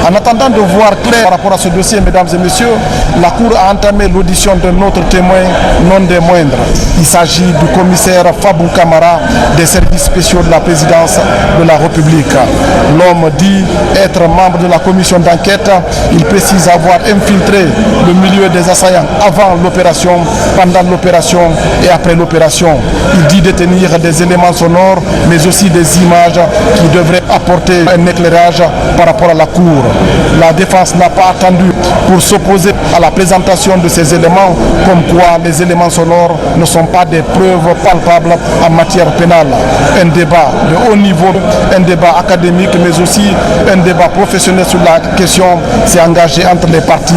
En attendant de voir clair par rapport à ce dossier, mesdames et messieurs, la Cour a entamé l'audition de notre témoin non des moindres. Il s'agit du commissaire Fabou Kamara des services spéciaux de la présidence de la République. L'homme dit être membre de la commission d'enquête. Il précise avoir infiltré le milieu des assaillants avant l'opération, pendant l'opération et après l'opération. Il dit détenir des éléments sonores mais aussi des images qui devraient apporter un éclairage par rapport à la Cour. La défense n'a pas attendu pour s'opposer à la présentation de ces éléments, comme quoi les éléments sonores ne sont pas des preuves palpables en matière pénale. Un débat de haut niveau, un débat académique mais aussi un débat professionnel sur la question s'est engagé entre les partis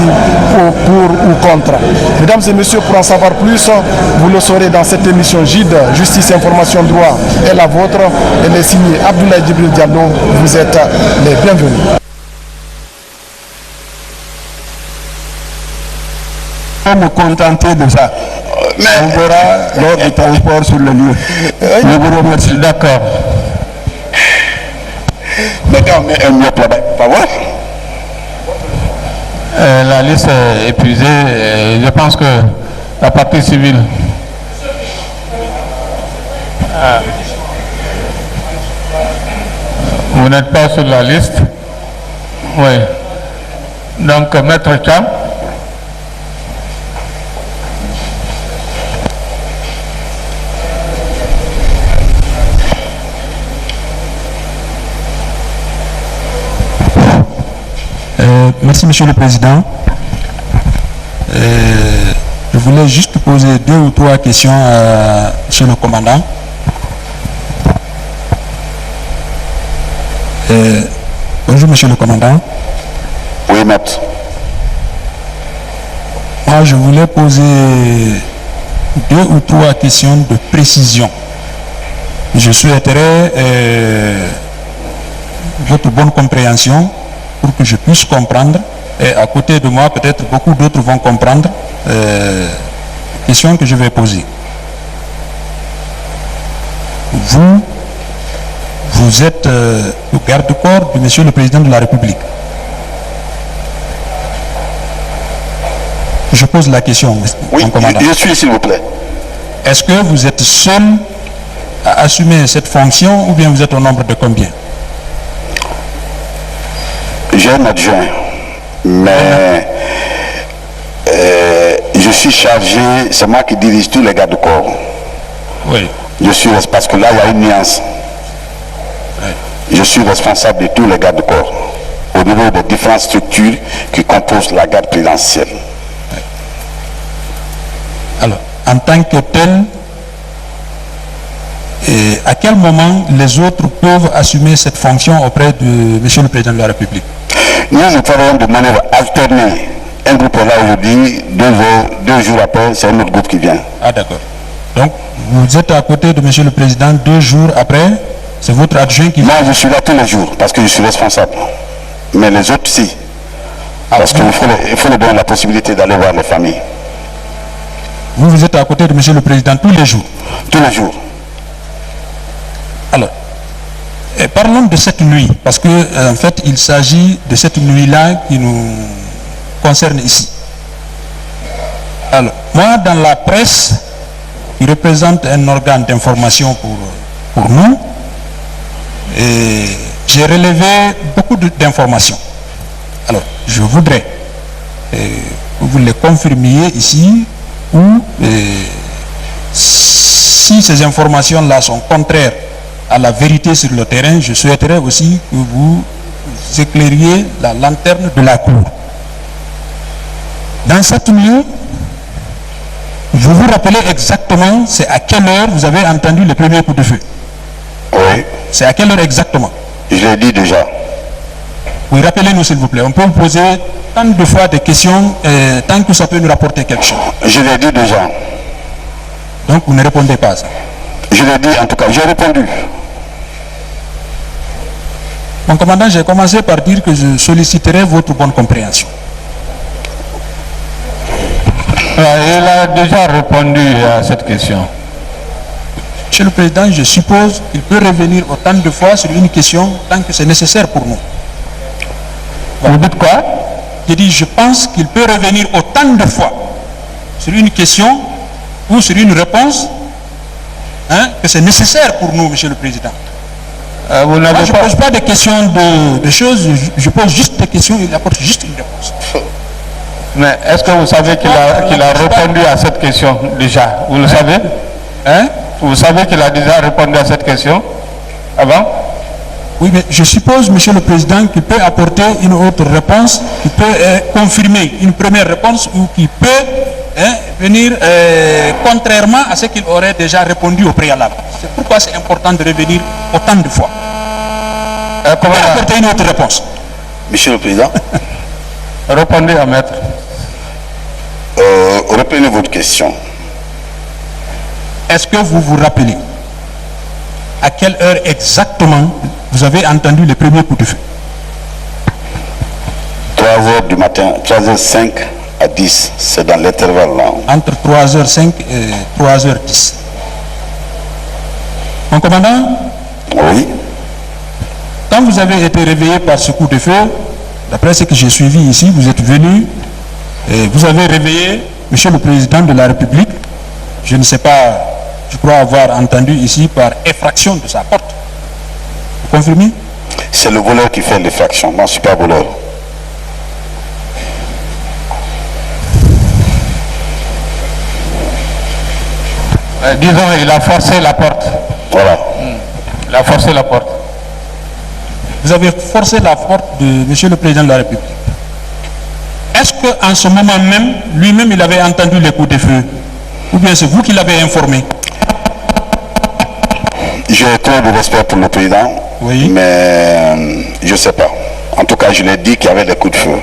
pour ou contre. Mesdames et messieurs, pour en savoir plus, vous le saurez dans cette émission JID, Justice, Information, Droit est la vôtre. Elle est signée Abdoulaye Djibril Diallo. Vous êtes les bienvenus. Me contenter de ça. On verra lors du transport sur le lieu. Je vous remercie. D'accord. Maintenant, mais un mieux pas voir. La liste est épuisée. Je pense que la partie civile. Vous n'êtes pas sur la liste. Oui. Donc, Maître Cham. Merci Monsieur le Président. Je voulais juste poser 2 ou 3 questions à Monsieur le Commandant. Bonjour Monsieur le Commandant. Oui, maître. Moi, je voulais poser 2 ou 3 questions de précision. Je souhaiterais votre bonne compréhension pour que je puisse comprendre, et à côté de moi, peut-être beaucoup d'autres vont comprendre les questions que je vais poser. Vous êtes le garde-corps de Monsieur le Président de la République. Je pose la question, oui, mon commandant. Je suis, s'il vous plaît. Est-ce que vous êtes seul à assumer cette fonction ou bien vous êtes au nombre de combien? J'ai un adjoint, mais je suis chargé, c'est moi qui dirige tous les gardes-corps. Oui. Je suis parce que là, il y a une nuance. Oui. Je suis responsable de tous les gardes-corps, au niveau des différentes structures qui composent la garde présidentielle. Oui. Alors, en tant que tel, à quel moment les autres peuvent assumer cette fonction auprès de Monsieur le Président de la République? Nous travaillons de manière alternée. Un groupe est là aujourd'hui, 2 jours après, c'est un autre groupe qui vient. Ah d'accord. Donc, vous êtes à côté de Monsieur le Président 2 jours après, c'est votre adjoint qui vient? Moi, je suis là tous les jours parce que je suis responsable. Mais les autres, si. Parce qu'il faut leur donner la possibilité d'aller voir les familles. Vous êtes à côté de Monsieur le Président tous les jours? Tous les jours. Alors, parlons de cette nuit, parce que en fait, il s'agit de cette nuit-là qui nous concerne ici. Alors, moi, dans la presse, qui représente un organe d'information pour nous, j'ai relevé beaucoup d'informations. Alors, je voudrais que vous les confirmiez ici, ou si ces informations-là sont contraires à la vérité sur le terrain, je souhaiterais aussi que vous éclairiez la lanterne de la Cour. Dans cette nuit, vous vous rappelez exactement c'est à quelle heure vous avez entendu le premier coup de feu? Oui. C'est à quelle heure exactement? Je l'ai dit déjà. Oui, rappelez-nous s'il vous plaît. On peut vous poser tant de fois des questions tant que ça peut nous rapporter quelque chose. Je l'ai dit déjà. Donc vous ne répondez pas à ça? Je l'ai dit en tout cas, j'ai répondu. Mon commandant, j'ai commencé par dire que je solliciterai votre bonne compréhension. Il a déjà répondu à cette question. Monsieur le Président, je suppose qu'il peut revenir autant de fois sur une question tant que c'est nécessaire pour nous. Vous dites quoi? J'ai dit, je pense qu'il peut revenir autant de fois sur une question ou sur une réponse que c'est nécessaire pour nous, Monsieur le Président. Vous Moi, n'avez je ne pose pas des questions de choses, je pose juste des questions et il apporte juste une réponse. Mais est-ce que vous savez qu'il a répondu à cette question déjà? Vous le savez? Vous savez qu'il a déjà répondu à cette question avant? Oui, mais je suppose, Monsieur le Président, qu'il peut apporter une autre réponse, qu'il peut confirmer une première réponse ou qu'il peut venir contrairement à ce qu'il aurait déjà répondu au préalable. C'est pourquoi c'est important de revenir autant de fois. Comment apporter une autre réponse? Monsieur le Président, Répondez à maître. reprenez votre question. Est-ce que vous vous rappelez à quelle heure exactement vous avez entendu les premiers coups de feu? 3h du matin, 3h05 à 10, c'est dans l'intervalle là. Entre 3h05 et 3h10. Mon commandant, Oui. quand vous avez été réveillé par ce coup de feu, d'après ce que j'ai suivi ici, vous êtes venu et vous avez réveillé Monsieur le Président de la République. Je ne sais pas, je crois avoir entendu ici par effraction de sa porte. Vous confirmez? C'est le voleur qui fait l'effraction. Moi, je ne suis pas voleur. Disons, il a forcé la porte. Voilà. Il a forcé la porte. Vous avez forcé la porte de Monsieur le Président de la République. Est-ce qu'en ce moment même, lui-même, il avait entendu les coups de feu? Ou bien c'est vous qui l'avez informé? J'ai trop de respect pour le président, Oui. mais je ne sais pas. En tout cas, je lui ai dit qu'il y avait des coups de feu.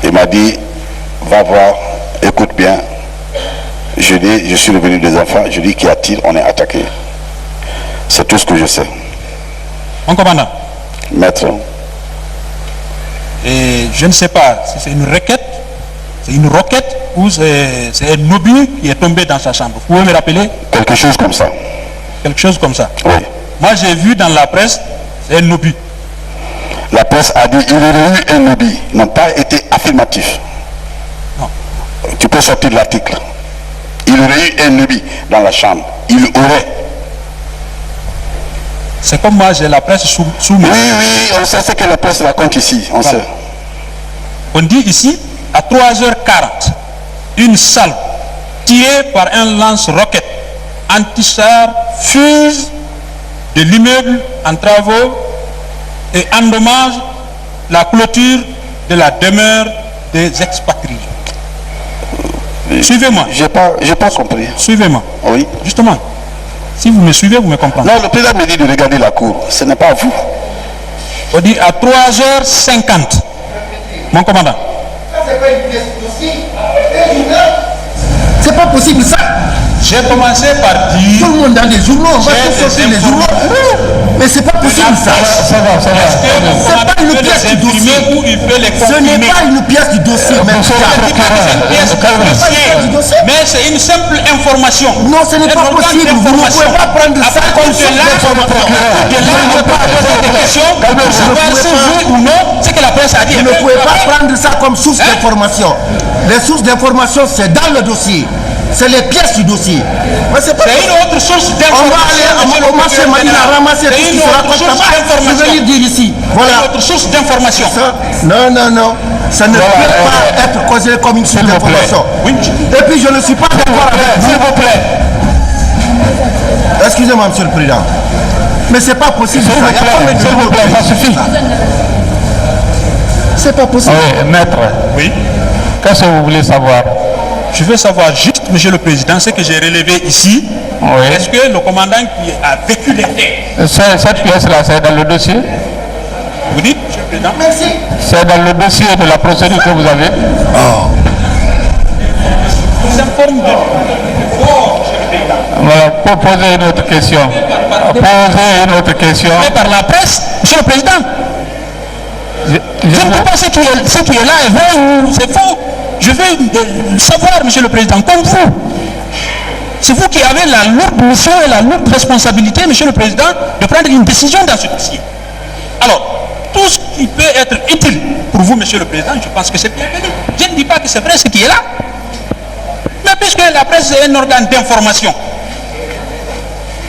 Il m'a dit, va voir, écoute bien. Je dis, je suis revenu des enfants, je dis, qu'y a-t-il? On est attaqué. C'est tout ce que je sais. Mon commandant, Maître, et je ne sais pas si c'est une requête, c'est une roquette ou c'est un obus qui est tombé dans sa chambre. Vous pouvez me rappeler? quelque chose comme ça. Quelque chose comme ça. Oui. Moi j'ai vu dans la presse, c'est un obus. La presse a dit qu'il y aurait eu un obus. Ils n'ont pas été affirmatifs. Non. Tu peux sortir de l'article. Il y aurait eu un obus dans la chambre. Il aurait. C'est comme moi j'ai la presse sous Oui, moi. oui, on sait ce que la presse raconte ici. On Voilà. sait. On dit ici, à 3h40, une salve tirée par un lance-roquette anti-char fuse de l'immeuble en travaux et endommage la clôture de la demeure des expatriés. Suivez-moi. J'ai pas compris. Suivez-moi. Oui. Justement, si vous me suivez, vous me comprenez. Non, le président me dit de regarder la cour. Ce n'est pas vous. On dit à 3h50. Mon commandant. C'est pas possible ça. J'ai commencé par dire... Tout le monde dans les journaux, on va J'ai tout sortir des les journaux. Mais c'est pas possible ça. Ça va. C'est pas une pièce du dossier. Où il peut les Ce n'est confirmer. pas une pièce du dossier. Mais Je ne dis pas que c'est une pièce du dossier, mais c'est une simple information. non, ce n'est pas Un organe possible. Vous ne d'information. pouvez pas prendre À ça partir comme de source là, d'information. de là, on peut pas poser des questions pour savoir si oui ou non ce que la presse a dit. Vous ne pouvez pas prendre ça comme source d'information. Les sources d'information, c'est dans le dossier. C'est les pièces du dossier. Mais c'est pas C'est une autre source On va d'information. aller au marché Madina ramasser tout ce qui sera comme ça. Je vais lui dire ici. Une Voilà. autre source d'information. Ça, non. Ça ne peut pas être causé comme une source d'information. Oui. Et puis je ne suis pas d'accord avec vous. S'il vous plaît. Excusez-moi, Monsieur le Président. Mais c'est pas possible. Ça. Il y a combien de S'il vous plaît, ça suffit. C'est pas possible. Oui, maître. Oui. Qu'est-ce que vous voulez savoir? Je veux savoir juste, Monsieur le Président, ce que j'ai relevé ici. Oui. Est-ce que le commandant qui a vécu les faits, Cette pièce-là, c'est dans le dossier? vous dites, Monsieur le Président? Merci. C'est dans le dossier de la procédure que vous avez? Nous informe de Voilà, pour poser une autre question. Poser une autre question. par la presse, Monsieur le Président. Je ne sais pas ce qui est là est vrai ou c'est faux. Je veux savoir, Monsieur le Président, comme vous. C'est vous qui avez la lourde mission et la lourde responsabilité, Monsieur le Président, de prendre une décision dans ce dossier. Alors, tout ce qui peut être utile vous, Monsieur le Président, je pense que c'est bienvenu. Je ne dis pas que c'est vrai ce qui est là. Mais puisque la presse est un organe d'information,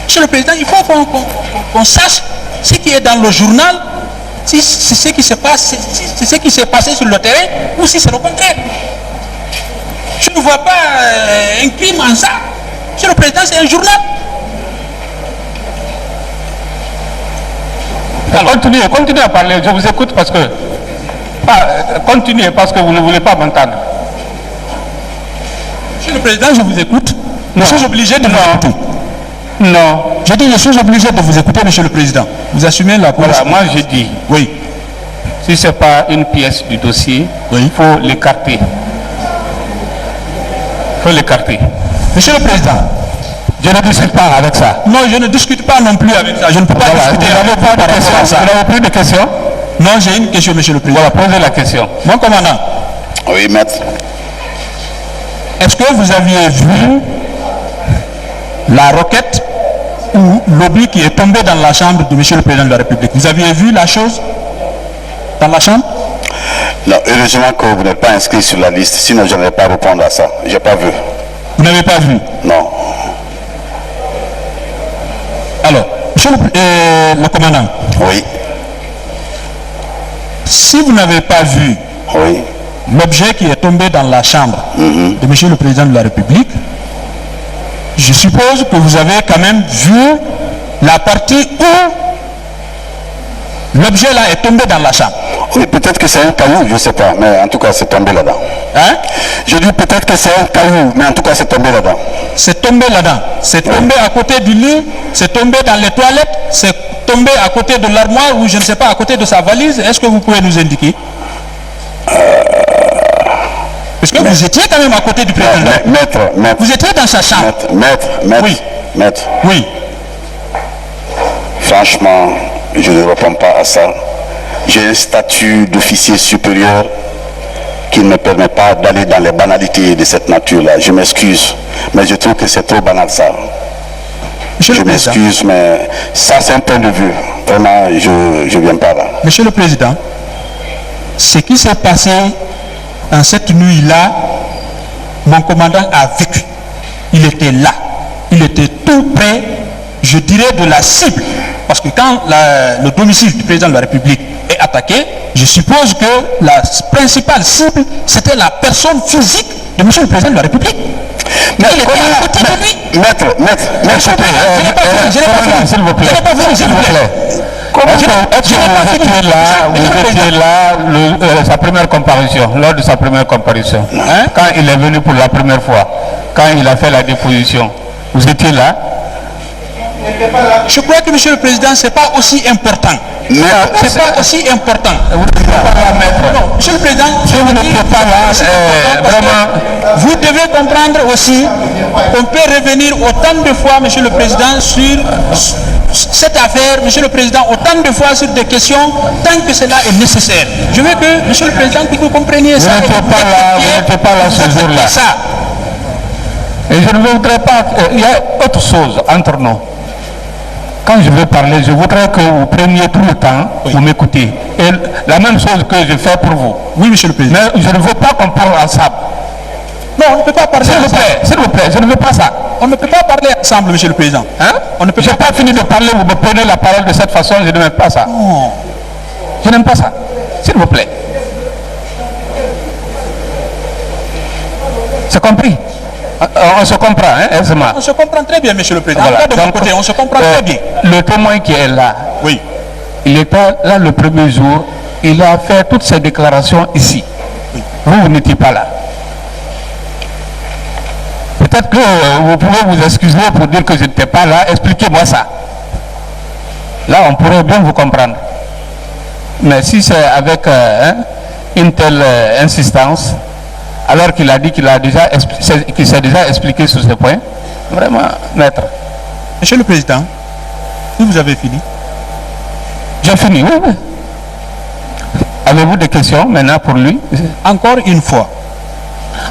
Monsieur le Président, il faut qu'on sache ce qui est dans le journal, si c'est ce qui se passe, si c'est ce qui s'est passé sur le terrain, ou si c'est le contraire. Je ne vois pas un crime en ça. Monsieur le Président, c'est un journal. Continuez à parler, je vous écoute parce que... continuez parce que vous ne voulez pas m'entendre. Monsieur le Président, je vous écoute. Je suis obligé de vous écouter. Non. Je dis, je suis obligé de vous écouter, Monsieur le Président. Vous assumez la police. Voilà, moi je dis, oui. Si ce n'est pas une pièce du dossier, il faut l'écarter. Il faut l'écarter. Monsieur le Président, je ne discute pas avec ça. Non, je ne discute pas non plus avec ça. Je ne peux pas discuter. Vous n'avez pas de question. Vous n'avez plus de questions? Non, j'ai une question, Monsieur le Président. Voilà, posez la question. Mon commandant. Oui, maître. Est-ce que vous aviez vu la roquette ou l'obus qui est tombé dans la chambre de Monsieur le Président de la République? Vous aviez vu la chose dans la chambre? Non, heureusement que vous n'êtes pas inscrit sur la liste, sinon je n'allais pas répondre à ça. Je n'ai pas vu. Vous n'avez pas vu? Non. Alors, Monsieur le commandant. Oui. Si vous n'avez pas vu l'objet qui est tombé dans la chambre de Monsieur le Président de la République, je suppose que vous avez quand même vu la partie où l'objet là est tombé dans la chambre. Oui, peut-être que c'est un caillou, je ne sais pas, mais en tout cas c'est tombé là-dedans. Hein? Je dis peut-être que c'est un caillou, mais en tout cas c'est tombé là-dedans. C'est tombé là-dedans. C'est tombé à côté du lit, c'est tombé dans les toilettes, c'est tombé à côté de l'armoire ou je ne sais pas, à côté de sa valise. Est-ce que vous pouvez nous indiquer? Parce que vous étiez quand même à côté du président. Maître. Vous étiez dans sa chambre. Maître. Oui. Maître. Oui. Franchement, je ne réponds pas à ça. J'ai un statut d'officier supérieur qui ne me permet pas d'aller dans les banalités de cette nature-là. Je m'excuse, mais je trouve que c'est trop banal ça. Je m'excuse, mais ça c'est un point de vue. Vraiment, je ne viens pas là. Monsieur le Président, ce qui s'est passé dans cette nuit-là, mon commandant a vécu. Il était là. Il était tout près, je dirais, de la cible. Parce que quand le domicile du président de la République est attaqué, je suppose que la principale cible, c'était la personne physique de monsieur le président de la République. Mais il était à côté de lui. Maître, s'il vous plaît. Comment vous étiez là, sa première comparution, lors de sa première comparution, quand il est venu pour la première fois, quand il a fait la déposition, vous étiez là? Je crois que monsieur le président, c'est pas aussi important. C'est pas aussi important. Vous n'êtes pas là, maître. Non, monsieur le président, vous n'êtes pas là, vraiment. Vous devez comprendre aussi qu'on peut revenir autant de fois, monsieur le président, sur cette affaire, monsieur le président, autant de fois sur des questions, tant que cela est nécessaire. Je veux que, monsieur le président, que vous compreniez ça. Vous n'étiez pas là ce jour-là. Et je ne voudrais pas... Il y a autre chose entre nous. Quand je veux parler, je voudrais que vous preniez tout le temps, vous m'écoutez. Et la même chose que je fais pour vous. Oui, monsieur le président. Mais je ne veux pas qu'on parle ensemble. Non, on ne peut pas parler ensemble. S'il vous plaît, je ne veux pas ça. On ne peut pas parler ensemble, monsieur le président. On ne peut pas fini de parler, vous me prenez la parole de cette façon, je n'aime pas ça. Non. Je n'aime pas ça. S'il vous plaît. C'est compris? On se comprend, aisément. On se comprend très bien, monsieur le président. Voilà. De mon côté, on se comprend très bien. Le témoin qui est là, oui, il était là le premier jour, il a fait toutes ses déclarations ici. Oui. Vous n'étiez pas là. Peut-être que vous pouvez vous excuser pour dire que je n'étais pas là. Expliquez-moi ça. Là, on pourrait bien vous comprendre. Mais si c'est avec une telle insistance, alors qu'il a dit qu'il s'est déjà expliqué sur ce point, vraiment, maître. Monsieur le président, vous avez fini? J'ai fini, oui. Avez-vous des questions maintenant pour lui? Encore une fois,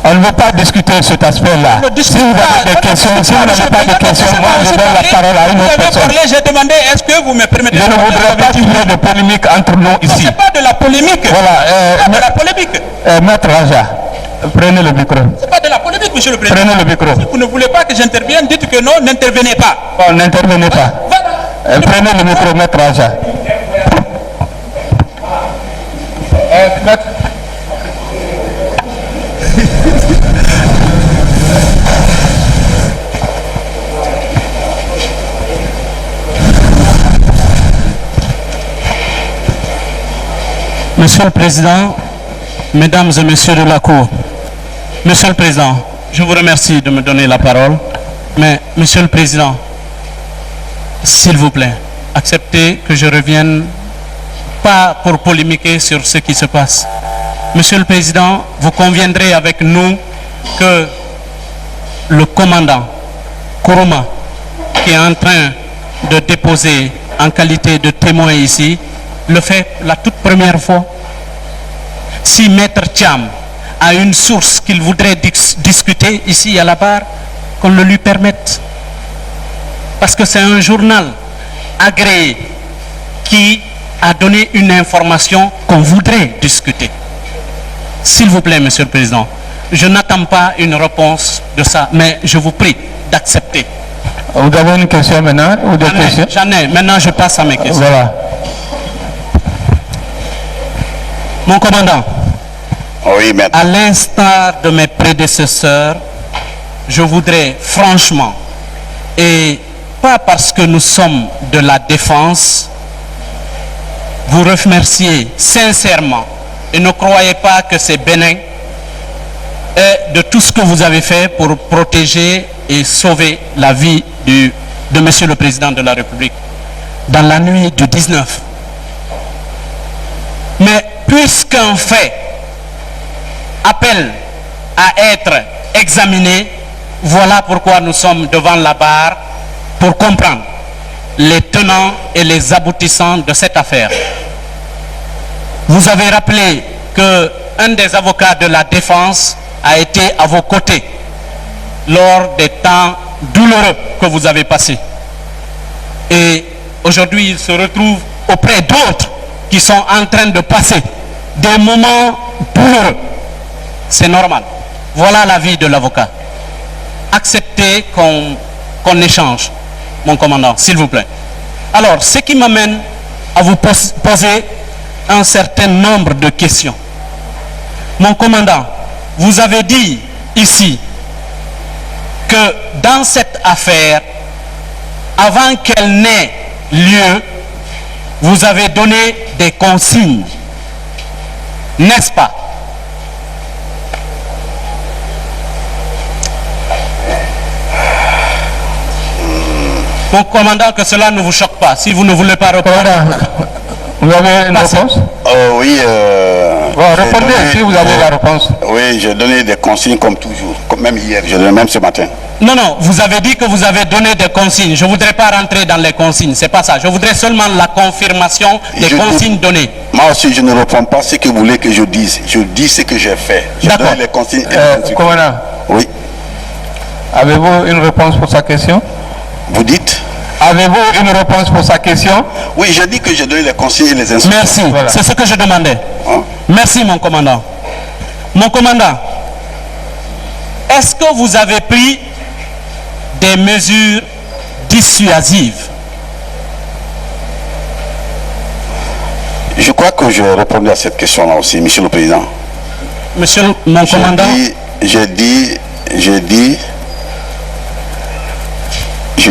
On ne veut pas discuter cet aspect-là. Si vous avez des questions, si vous n'avez pas de questions, moi je donne la parole à une autre personne. J'ai demandé, est-ce que vous me permettez Je ne voudrais pas qu'il y ait de polémique entre nous ici. Ce n'est pas de la polémique. Voilà. De la polémique. Maître Raja, prenez le micro. Ce n'est pas de la polémique, monsieur le président. Prenez le micro. Si vous ne voulez pas que j'intervienne, dites que non, n'intervenez pas. Bon, n'intervenez pas. Voilà. Prenez le micro, Maître Raja. Monsieur le Président, Mesdames et Messieurs de la Cour, Monsieur le Président, je vous remercie de me donner la parole, mais Monsieur le Président, s'il vous plaît, acceptez que je revienne, pas pour polémiquer sur ce qui se passe. Monsieur le Président, vous conviendrez avec nous que le commandant Kourouma, qui est en train de déposer en qualité de témoin ici, le fait la toute première fois. Si Maître Thiam a une source qu'il voudrait discuter ici à la barre, qu'on le lui permette. Parce que c'est un journal agréé qui a donné une information qu'on voudrait discuter. S'il vous plaît, Monsieur le Président, je n'attends pas une réponse de ça, mais je vous prie d'accepter. Vous avez une question maintenant ou des questions? J'en ai. Maintenant, je passe à mes questions. Voilà. Mon commandant, Oui, maître. à l'instar de mes prédécesseurs, je voudrais franchement, et pas parce que nous sommes de la défense, vous remercier sincèrement, et ne croyez pas que c'est bénin, et de tout ce que vous avez fait pour protéger et sauver la vie de Monsieur le Président de la République dans la nuit du 19. Mais puisqu'un fait appelle à être examiné, voilà pourquoi nous sommes devant la barre pour comprendre les tenants et les aboutissants de cette affaire. Vous avez rappelé qu'un des avocats de la défense a été à vos côtés lors des temps douloureux que vous avez passés. Et aujourd'hui, il se retrouve auprès d'autres qui sont en train de passer des moments douloureux. C'est normal. Voilà la vie de l'avocat. Acceptez qu'on échange, mon commandant, s'il vous plaît. Alors, ce qui m'amène à vous poser un certain nombre de questions. Mon commandant, vous avez dit ici que dans cette affaire, avant qu'elle n'ait lieu, vous avez donné des consignes, n'est-ce pas? Mon commandant, que cela ne vous choque pas, si vous ne voulez pas répondre. Vous avez une réponse? Oui. Bon, répondez si vous avez la réponse. Oui, j'ai donné des consignes comme toujours, comme même hier, même ce matin. Non, non, vous avez dit que vous avez donné des consignes. Je ne voudrais pas rentrer dans les consignes, c'est pas ça. Je voudrais seulement la confirmation des consignes données. Moi aussi, je ne reprends pas ce que vous voulez que je dise. Je dis ce que j'ai fait. J'ai donné les consignes. Commandant. Oui. Avez-vous une réponse pour sa question? Vous dites? Avez-vous une réponse pour sa question? Oui, j'ai dit que j'ai donné les consignes et les instructions. Merci, voilà. C'est ce que je demandais. Hein? Merci, mon commandant. Mon commandant, est-ce que vous avez pris des mesures dissuasives? Je crois que je répondu à cette question-là aussi, Monsieur le Président. Monsieur mon commandant. J'ai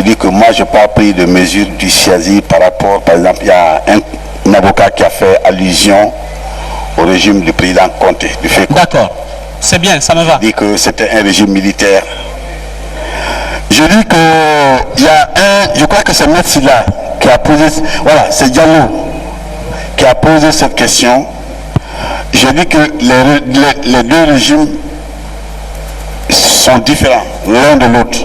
dit que moi, je n'ai pas pris de mesures dissuasives par rapport, par exemple, il y a un avocat qui a fait allusion au régime du président Conté. D'accord, c'est bien, ça me va. Il dit que c'était un régime militaire. Je dis que il y a je crois que c'est M. Silla qui a posé, voilà, c'est Diallo qui a posé cette question. Je dis que les deux régimes sont différents l'un de l'autre.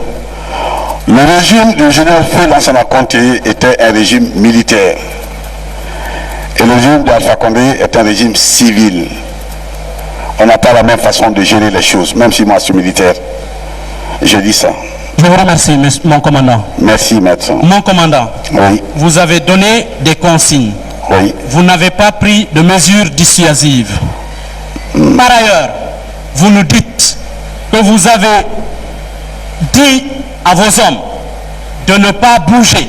Le régime du général Feu Lansana Conté était un régime militaire. Et le régime d'Alpha Condé est un régime civil. On n'a pas la même façon de gérer les choses, même si moi je suis militaire. Je dis ça. Je vous remercie, mon commandant. Merci, maître. Mon commandant, Oui, vous avez donné des consignes. oui. Vous n'avez pas pris de mesures dissuasives. Par ailleurs, vous nous dites que vous avez dit à vos hommes de ne pas bouger,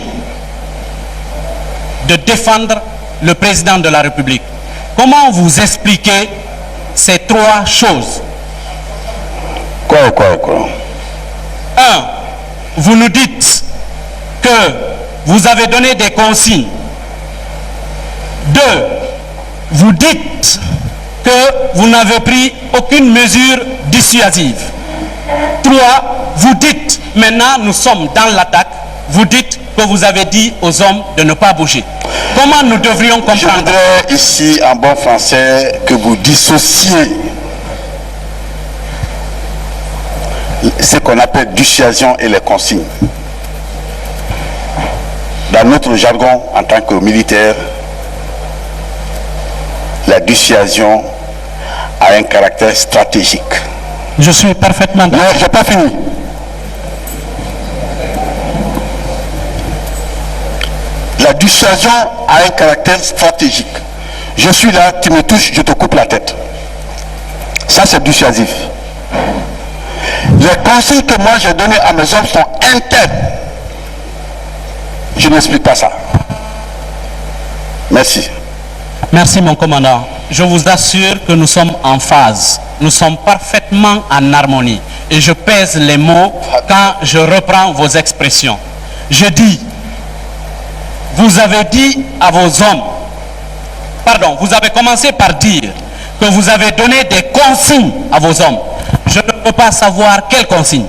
de défendre le président de la République. Comment vous expliquez ces trois choses? Quoi? 1. Vous nous dites que vous avez donné des consignes. 2. Vous dites que vous n'avez pris aucune mesure dissuasive. 3. Vous dites, maintenant nous sommes dans l'attaque, vous dites que vous avez dit aux hommes de ne pas bouger. Comment nous devrions Je comprendre? voudrais ici, en bon français, que vous dissociez ce qu'on appelle dissuasion et les consignes. Dans notre jargon, en tant que militaire, la dissuasion a un caractère stratégique. Je suis parfaitement Non, d'accord. je n'ai pas fini. La dissuasion a un caractère stratégique. Je suis là, tu me touches, je te coupe la tête. Ça, c'est dissuasif. Les conseils que moi j'ai donnés à mes hommes sont internes. Je n'explique pas ça. Merci. Merci mon commandant. Je vous assure que nous sommes en phase. Nous sommes parfaitement en harmonie. Et je pèse les mots quand je reprends vos expressions. Je dis, vous avez dit à vos hommes, pardon, vous avez commencé par dire que vous avez donné des consignes à vos hommes. Je ne peux pas savoir quelles consignes.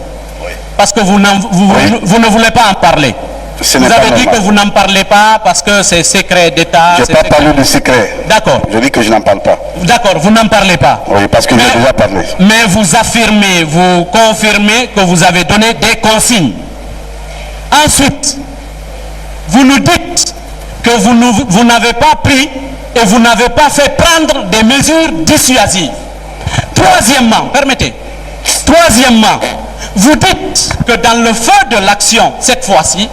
Parce que vous ne voulez pas en parler. Vous avez dit que vous n'en parlez pas parce que c'est secret d'État. Je n'ai pas parlé de secret. D'accord. Je dis que je n'en parle pas. D'accord, vous n'en parlez pas. Oui, parce que j'ai déjà parlé. Mais vous affirmez, vous confirmez que vous avez donné des consignes. Ensuite, vous nous dites que vous n'avez pas pris et vous n'avez pas fait prendre des mesures dissuasives. Troisièmement, permettez. Troisièmement, vous dites que dans le feu de l'action, cette fois-ci,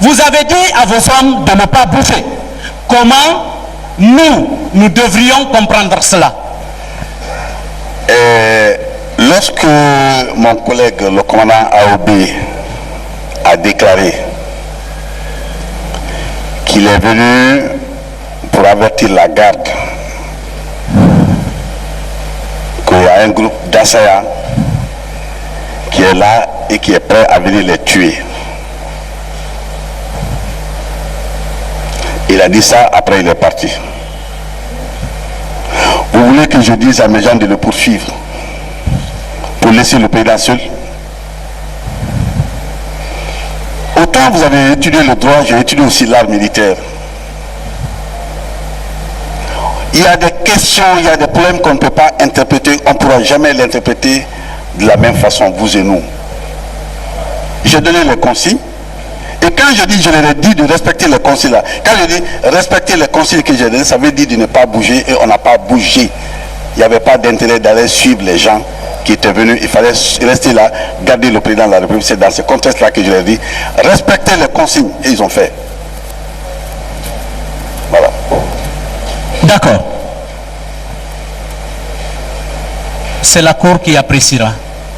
vous avez dit à vos hommes de ne pas bouger. Comment nous devrions comprendre cela? Lorsque mon collègue, le commandant AOB, a déclaré qu'il est venu pour avertir la garde qu'il y a un groupe d'assaillants qui est là et qui est prêt à venir les tuer. Il a dit ça, après il est parti. Vous voulez que je dise à mes gens de le poursuivre pour laisser le président seul? Autant vous avez étudié le droit, j'ai étudié aussi l'art militaire. Il y a des questions, il y a des problèmes qu'on ne peut pas interpréter, on ne pourra jamais l'interpréter de la même façon, vous et nous. J'ai donné les consignes. Et quand je dis, je leur ai dit de respecter les consignes là, quand je dis respecter les consignes que j'ai données, ça veut dire de ne pas bouger, et on n'a pas bougé. Il n'y avait pas d'intérêt d'aller suivre les gens qui étaient venus, il fallait rester là, garder le président de la République. C'est dans ce contexte-là que je leur ai dit, respecter les consignes, et ils ont fait. Voilà. D'accord. C'est la Cour qui appréciera.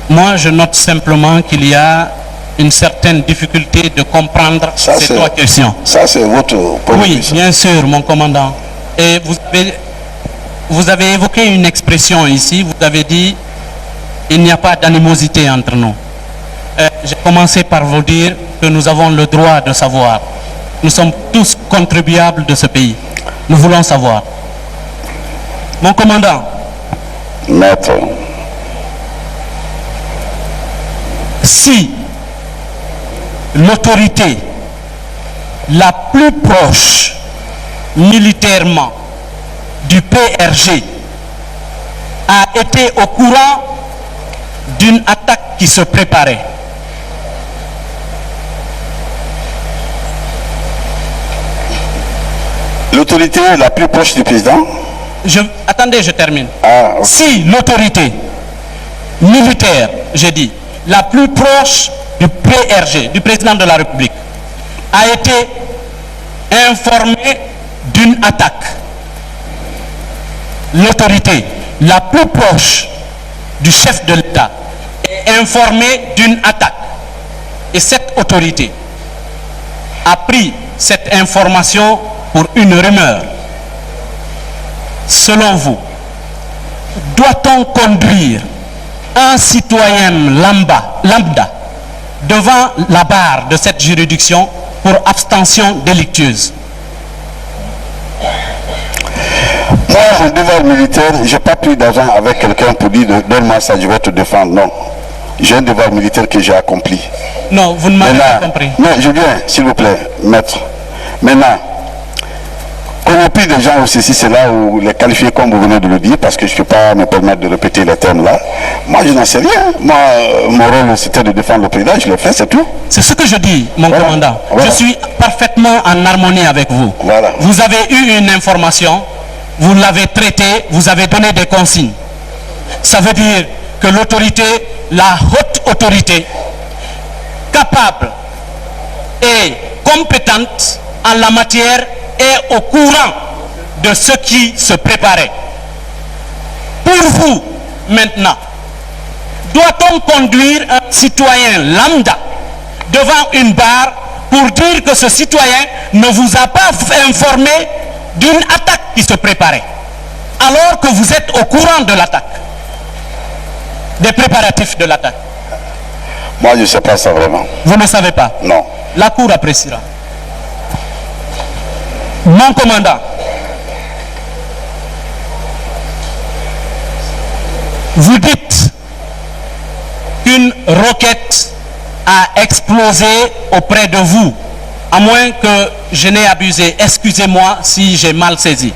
Moi, je note simplement qu'il y a une certaine difficulté de comprendre ces trois questions. Ça, c'est votre point de vue. Oui, bien sûr, mon commandant. Et vous avez évoqué une expression ici, vous avez dit il n'y a pas d'animosité entre nous. J'ai commencé par vous dire que nous avons le droit de savoir. Nous sommes tous contribuables de ce pays. Nous voulons savoir. Mon commandant. Maître. Si l'autorité la plus proche militairement du PRG a été au courant d'une attaque qui se préparait, l'autorité la plus proche du président, Attendez, je termine. Ah, ok. Si l'autorité militaire, j'ai dit, la plus proche du PRG, du président de la République, a été informée d'une attaque, l'autorité la plus proche du chef de l'État est informée d'une attaque, et cette autorité a pris cette information pour une rumeur. Selon vous, doit-on conduire un citoyen lambda devant la barre de cette juridiction pour abstention délictueuse? Moi, mon devoir militaire, je n'ai pas pris d'argent avec quelqu'un pour dire donne-moi ça, je vais te défendre. Non. J'ai un devoir militaire que j'ai accompli. Non, vous ne m'avez pas compris. Non, je viens, s'il vous plaît, maître. Maintenant, qu'on ait pris des gens aussi, si c'est là où les qualifier comme vous venez de le dire, parce que je ne peux pas me permettre de répéter les termes là. Moi, je n'en sais rien. Moi, mon rôle, c'était de défendre le président, je l'ai fait, c'est tout. C'est ce que je dis, mon commandant. Voilà. Je suis parfaitement en harmonie avec vous. Voilà. Vous avez eu une information, vous l'avez traitée, vous avez donné des consignes. Ça veut dire que l'autorité, la haute autorité, capable et compétente en la matière, est au courant de ce qui se préparait. Pour vous, maintenant, doit-on conduire un citoyen lambda devant une barre pour dire que ce citoyen ne vous a pas informé d'une attaque qui se préparait, alors que vous êtes au courant de l'attaque, des préparatifs de l'attaque? Moi, je ne sais pas ça vraiment. Vous ne savez pas? Non. La Cour appréciera. Mon commandant, vous dites qu'une roquette a explosé auprès de vous, à moins que je n'ai abusé. Excusez-moi si j'ai mal saisi.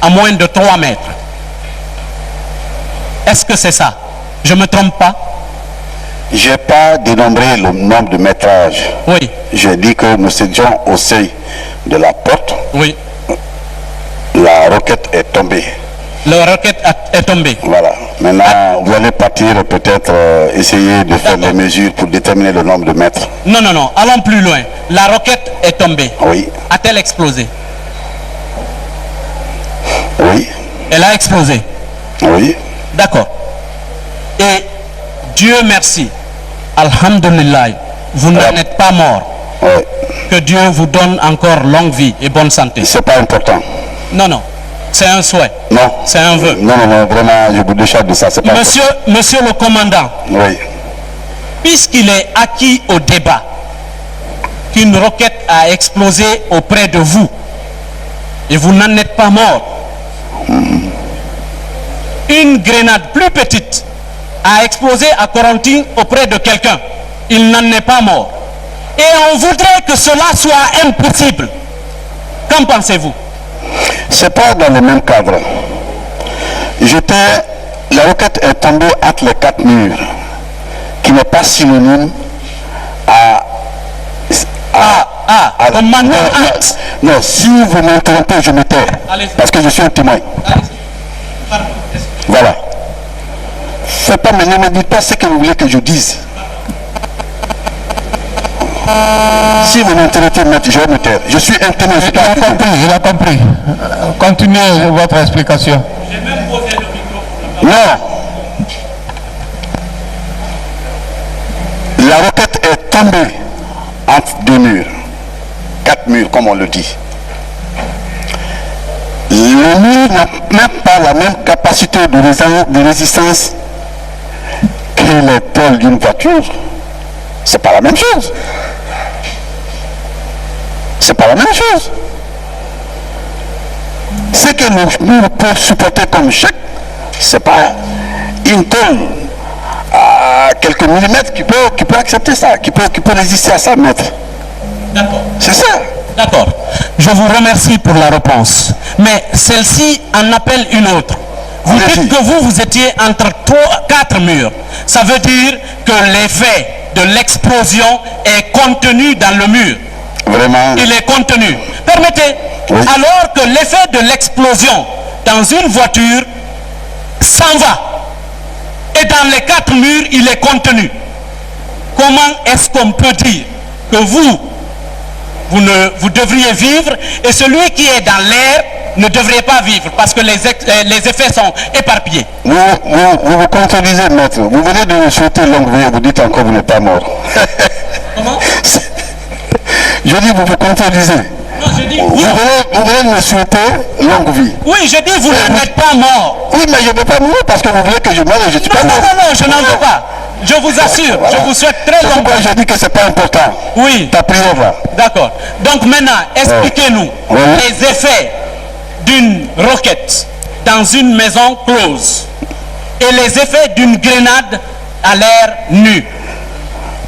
À moins de 3 mètres. Est-ce que c'est ça? Je ne me trompe pas? Je n'ai pas dénombré le nombre de métrages. Oui. J'ai dit que nous étions au seuil de la porte. Oui. La roquette est tombée. La roquette est tombée. Voilà. Maintenant, vous allez partir peut-être essayer de faire des mesures pour déterminer le nombre de mètres. Non, non, non. Allons plus loin. La roquette est tombée. Oui. A-t-elle explosé? Oui. Elle a explosé. Oui. D'accord. Et Dieu merci, alhamdulillah, vous n'en êtes pas mort. Oui. Que Dieu vous donne encore longue vie et bonne santé. C'est pas important. Non, non. C'est un souhait. Non. C'est un vœu. Non, non, non, vraiment, je vous décharge de ça. C'est pas Monsieur le commandant, oui. puisqu'il est acquis au débat qu'une roquette a explosé auprès de vous et vous n'en êtes pas mort, une grenade plus petite a explosé à Corentin auprès de quelqu'un, il n'en est pas mort. Et on voudrait que cela soit impossible. Qu'en pensez-vous? C'est pas dans le même cadre. La roquette est tombée entre les 4 murs, qui n'est pas synonyme comme Manuel Act. Non, si vous m'interrompez, je me tais. Parce que je suis un témoin. Voilà. Faites pas, ne me dites pas ce que vous voulez que je dise. Si vous m'interrompez, je vais me taire. Je suis un témoin. Il a compris. Continuez votre explication. J'ai même posé le micro. Non. La roquette est tombée entre 2 murs. 4 murs, comme on le dit. Le mur n'a même pas la même capacité de résistance que les tôles d'une voiture. C'est pas la même chose. C'est pas la même chose. Ce que le mur peut supporter comme choc, c'est pas une tôle à quelques millimètres qui peut accepter ça, qui peut résister à ça, maître. D'accord. C'est ça. D'accord. Je vous remercie pour la réponse. Mais celle-ci en appelle une autre. Vous dites que vous étiez entre 4 murs. Ça veut dire que l'effet de l'explosion est contenu dans le mur. Vraiment. Il est contenu. Permettez. Oui. Alors que l'effet de l'explosion dans une voiture, s'en va. Et dans les 4 murs, il est contenu. Comment est-ce qu'on peut dire que vous devriez vivre et celui qui est dans l'air ne devrait pas vivre parce que les effets sont éparpillés? Vous vous contredisez, maître. Vous venez de me souhaiter longue vie et vous dites encore que vous n'êtes pas mort. Comment? Je dis vous vous contredisez. Non, je dis vous venez de me souhaiter longue vie. Oui, je dis vous n'êtes pas mort. Oui, mais je ne vais pas mourir parce que vous voulez que je meure et je ne suis pas mort. Non, je n'en veux pas. Je vous assure, voilà. Je vous souhaite très longtemps. Je dis que ce n'est pas important. Oui. Ta prière va. D'accord. Donc maintenant, expliquez-nous les effets d'une roquette dans une maison close et les effets d'une grenade à l'air nu,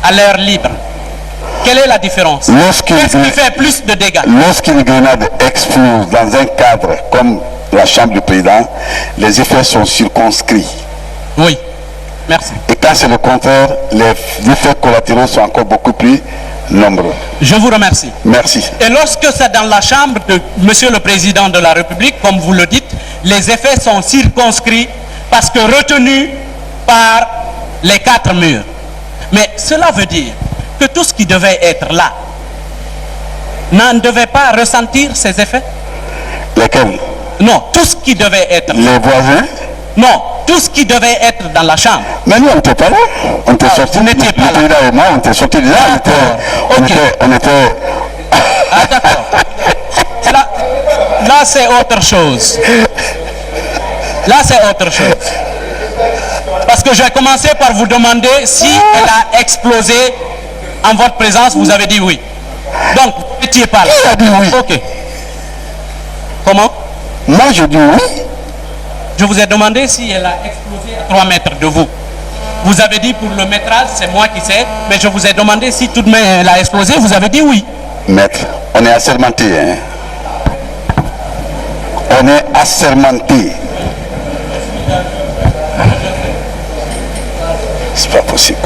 à l'air libre. Quelle est la différence? Qu'est-ce qui fait plus de dégâts? Lorsqu'une grenade explose dans un cadre comme la chambre du président, les effets sont circonscrits. Oui. Merci. Et quand c'est le contraire, les effets collatéraux sont encore beaucoup plus nombreux. Je vous remercie. Merci. Et lorsque c'est dans la chambre de Monsieur le Président de la République, comme vous le dites, les effets sont circonscrits parce que retenus par les 4 murs. Mais cela veut dire que tout ce qui devait être là n'en devait pas ressentir ces effets? Lesquels? Non, tout ce qui devait être là. Les voisins? Non, tout ce qui devait être dans la chambre. Mais nous, on n'était pas là. On était sortis. Vous n'étiez pas là. Et moi, on était sortis de là. On était... Ah, d'accord. Là c'est autre chose. Là, c'est autre chose. Parce que j'ai commencé par vous demander si elle a explosé en votre présence. Vous avez dit oui. Donc, vous n'étiez pas là. Il a dit oui. Ok. Comment? Moi, je dis oui. Je vous ai demandé si elle a explosé à 3 mètres de vous. Vous avez dit pour le métrage, c'est moi qui sais, mais je vous ai demandé si tout de même elle a explosé, vous avez dit oui. Maître, on est assermenté. Hein? On est assermenté. C'est pas possible.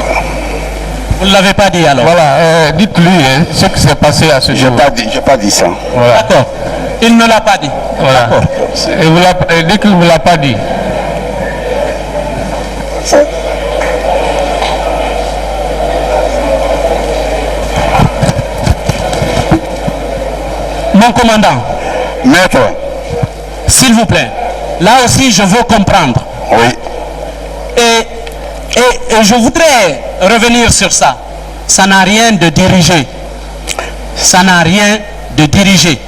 Vous ne l'avez pas dit alors? Voilà, dites-lui ce qui s'est passé à ce jour. J'ai pas dit ça. Voilà. D'accord. Il ne l'a pas dit. Voilà. Et dites qu'il ne vous l'a pas dit. Mon commandant. Maître. S'il vous plaît. Là aussi, je veux comprendre. Oui. Et je voudrais revenir sur ça. Ça n'a rien de dirigé. Ça n'a rien de dirigé.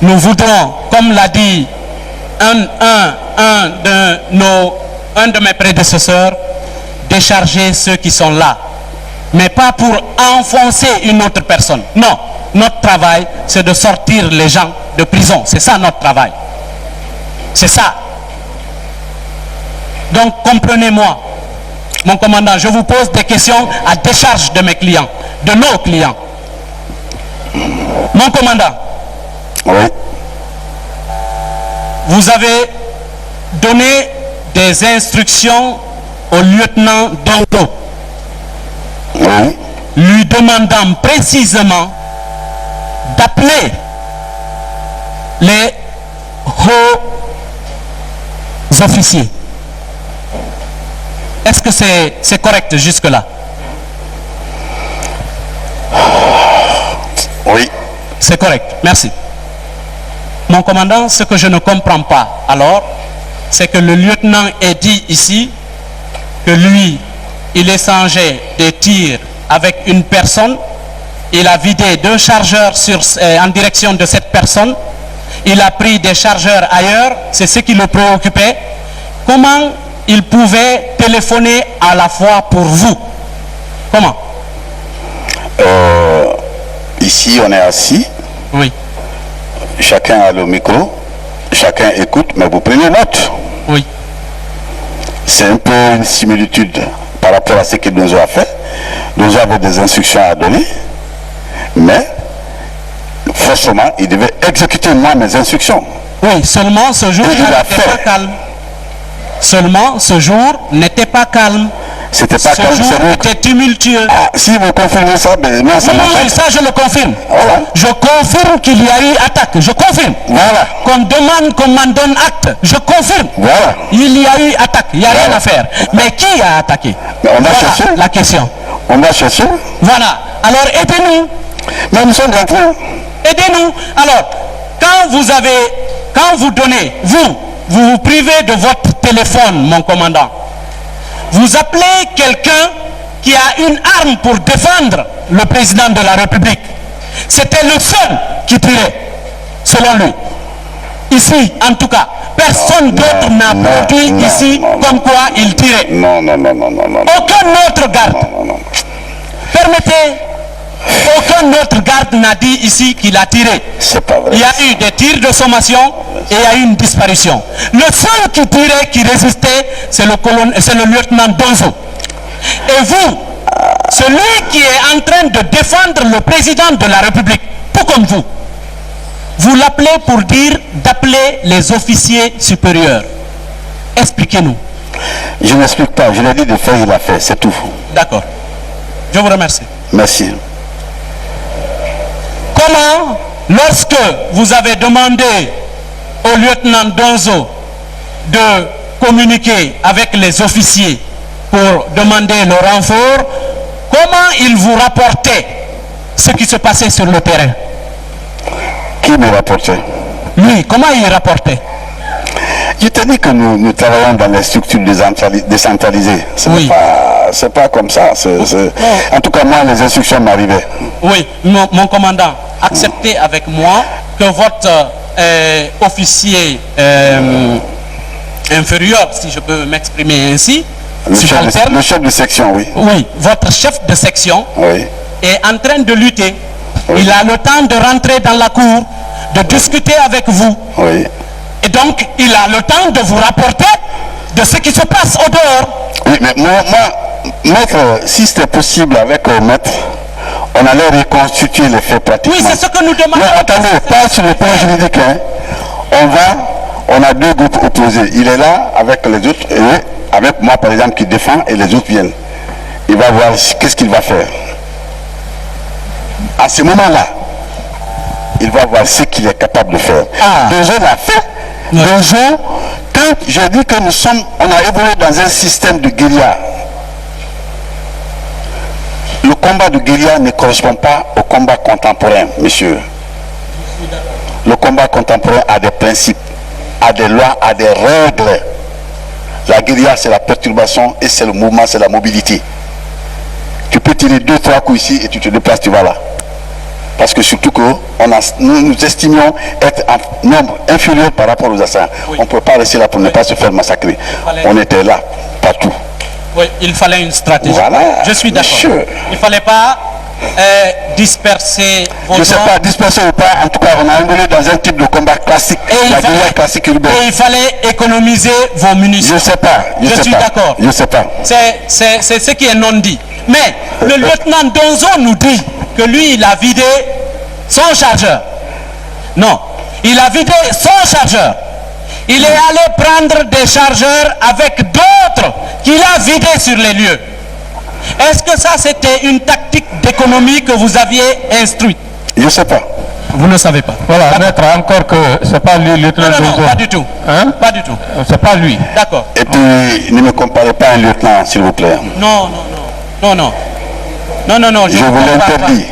Nous voudrons, comme l'a dit un de mes prédécesseurs, décharger ceux qui sont là. Mais pas pour enfoncer une autre personne. Non, notre travail, c'est de sortir les gens de prison. C'est ça notre travail. C'est ça. Donc comprenez-moi, mon commandant, je vous pose des questions à décharge de mes clients, de nos clients. Mon commandant, oui. Vous avez donné des instructions au lieutenant Dongo, Oui. lui demandant précisément d'appeler les hauts officiers. Est-ce que c'est correct jusque-là? Oui. C'est correct, merci. Mon commandant, ce que je ne comprends pas, alors, c'est que le lieutenant ait dit ici que lui, il échangeait des tirs avec une personne, il a vidé 2 chargeurs en direction de cette personne, il a pris des chargeurs ailleurs, c'est ce qui le préoccupait. Comment il pouvait téléphoner à la fois pour vous? Comment? Ici, on est assis. Oui. Chacun a le micro. Chacun écoute, mais vous prenez note. Oui. C'est un peu une similitude par rapport à ce qu'il nous a fait. Nous avons des instructions à donner, mais forcément, il devait exécuter moi mes instructions. Oui, seulement ce jour, Et il a n'était pas fait. calme. Seulement ce jour n'était pas calme. C'était pas Ce comme jour celui... était tumultueux. Ah, si vous confirmez ça, ben non, ça Oui, marche. oui, ça je le confirme. Voilà. Je confirme qu'il y a eu attaque. Je confirme. Voilà. Qu'on demande qu'on m'en donne acte. Je confirme. Voilà. Il y a eu attaque. Il n'y a rien Voilà. à faire. Mais qui a attaqué? Mais on a Voilà cherché. la question. On va chercher. Voilà. Alors aidez-nous. Mais nous sommes en train. Aidez-nous. Alors, quand vous donnez, vous vous privez de votre téléphone, mon commandant. Vous appelez quelqu'un qui a une arme pour défendre le président de la République. C'était le seul qui tirait, selon lui. Ici, en tout cas, personne d'autre n'a produit ici comme quoi il tirait. Non. Aucun autre garde. Non. Permettez, aucun autre garde n'a dit ici qu'il a tiré. C'est pas vrai. Il y a eu des tirs de sommation et il y a eu une disparition. Le seul qui tirait, qui résistait, c'est le lieutenant Donzo. Et vous, celui qui est en train de défendre le président de la République, tout comme vous l'appelez pour dire d'appeler les officiers supérieurs. Expliquez-nous. Je n'explique pas. Je l'ai dit de faire, il a fait. C'est tout. D'accord. Je vous remercie. Merci. Comment, lorsque vous avez demandé au lieutenant Donzo de communiquer avec les officiers pour demander le renfort, comment il vous rapportait ce qui se passait sur le terrain? Qui me rapportait? Lui, comment il rapportait? Je t'ai dit que nous travaillons dans les structures décentralisées. C'est pas comme ça. En tout cas, moi, les instructions m'arrivaient. Oui, mon commandant, acceptez avec moi que votre officier inférieur, si je peux m'exprimer ainsi, Le chef de section, oui. Oui, votre chef de section Oui. est en train de lutter. Oui. Il a le temps de rentrer dans la cour, de discuter avec vous. Oui. Et donc, il a le temps de vous rapporter de ce qui se passe au dehors. Oui, mais moi, maître, si c'était possible avec maître, on allait reconstituer les faits pratiquement. Oui, c'est ce que nous demandons. Mais attendez, pas sur le plan juridique. Hein. On a deux groupes opposés. Il est là avec les autres, et avec moi par exemple qui défend, et les autres viennent. Il va voir qu'est-ce qu'il va faire. À ce moment-là, il va voir ce qu'il est capable de faire. Déjà l'a fait. Déjà, quand je dis que on a évolué dans un système de guérilla. Le combat de guérilla ne correspond pas au combat contemporain, monsieur. Le combat contemporain a des principes, a des lois, a des règles. La guérilla, c'est la perturbation et c'est le mouvement, c'est la mobilité. Tu peux tirer 2-3 coups ici et tu te déplaces, tu vas là. Parce que surtout que nous estimions être en nombre inférieur par rapport aux assaillants. Oui. On ne peut pas rester là pour ne pas se faire massacrer. On était là, partout. Oui, il fallait une stratégie. Voilà. Je suis d'accord. Il ne fallait pas disperser vos Je ne sais pas, disperser ou pas, en tout cas, on a évolué dans un type de combat classique, la guérilla classique urbaine. Et il fallait économiser vos munitions. Je ne sais pas. Je suis d'accord. Je ne sais pas. C'est ce qui est non dit. Mais le lieutenant Donzo nous dit que lui, il a vidé son chargeur. Non, il a vidé son chargeur. Il est allé prendre des chargeurs avec d'autres qu'il a vidés sur les lieux. Est-ce que ça, c'était une tactique d'économie que vous aviez instruite? Je ne sais pas. Vous ne savez pas. Voilà, maître, encore que c'est pas lui, lieutenant Donzo. Non, pas du tout. Hein? Pas du tout. C'est pas lui. D'accord. Et puis, ne me comparez pas à un lieutenant, s'il vous plaît. Non. Je vous l'interdis.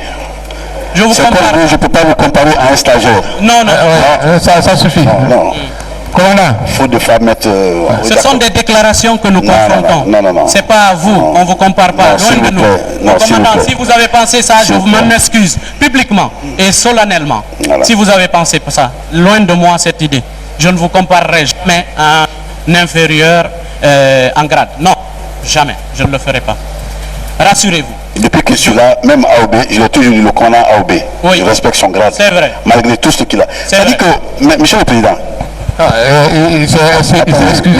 Je vous compare. Je ne peux pas vous comparer à un stagiaire. Non. Ça suffit. Non. Commandant. Faut de faire mettre... Ce sont des déclarations que nous confrontons. Non. C'est pas à vous, on ne vous compare pas, loin de nous. Commandant, si vous avez pensé ça, je m'en excuse publiquement et solennellement. Voilà. Si vous avez pensé ça, loin de moi cette idée. Je ne vous comparerai jamais à un inférieur en grade. Non, jamais, je ne le ferai pas. Rassurez-vous. Depuis que je suis là, même AOB, je l'ai toujours dit, le commandant AOB, oui. Je respecte son grade. C'est vrai. Malgré tout ce qu'il a. C'est-à-dire que, monsieur le Président, excusez,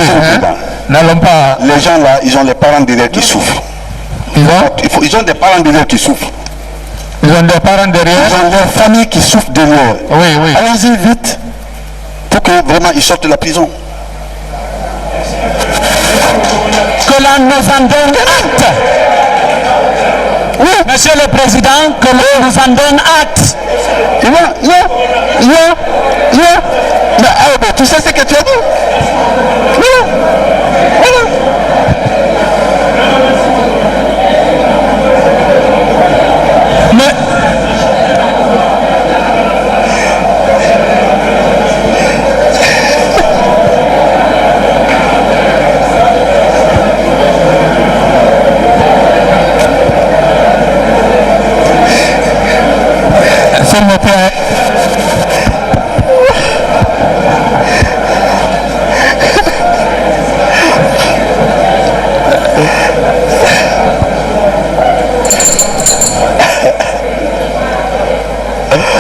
n'allons pas... Les gens là, ils ont les parents derrière qui souffrent. Ils ont des parents derrière qui souffrent. Ils ont des parents derrière. Ils ont leur famille qui souffre derrière. Oui. Allons-y vite pour que vraiment ils sortent de la prison. Que l'on nous en donne acte. Oui. Monsieur le Président, que l'on nous en donne acte. Mais tu sais ce que tu as dit? S'il vous plaît.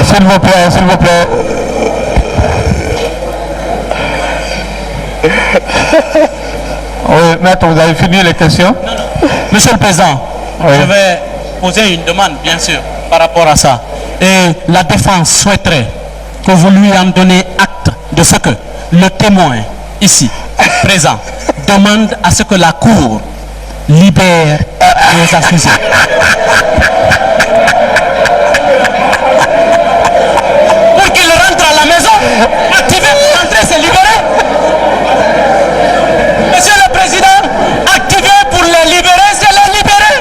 S'il vous plaît, s'il vous plaît. Oui, maître, vous avez fini les questions? Monsieur le Président, oui. Je vais poser une demande, bien sûr, par rapport à ça. Et la défense souhaiterait que vous lui en donnez acte de ce que le témoin, ici, présent, demande à ce que la Cour libère les accusés. Pour qu'il rentre à la maison, activer pour rentrer, c'est libérer. Monsieur le Président, activer pour les libérer, c'est les libérer.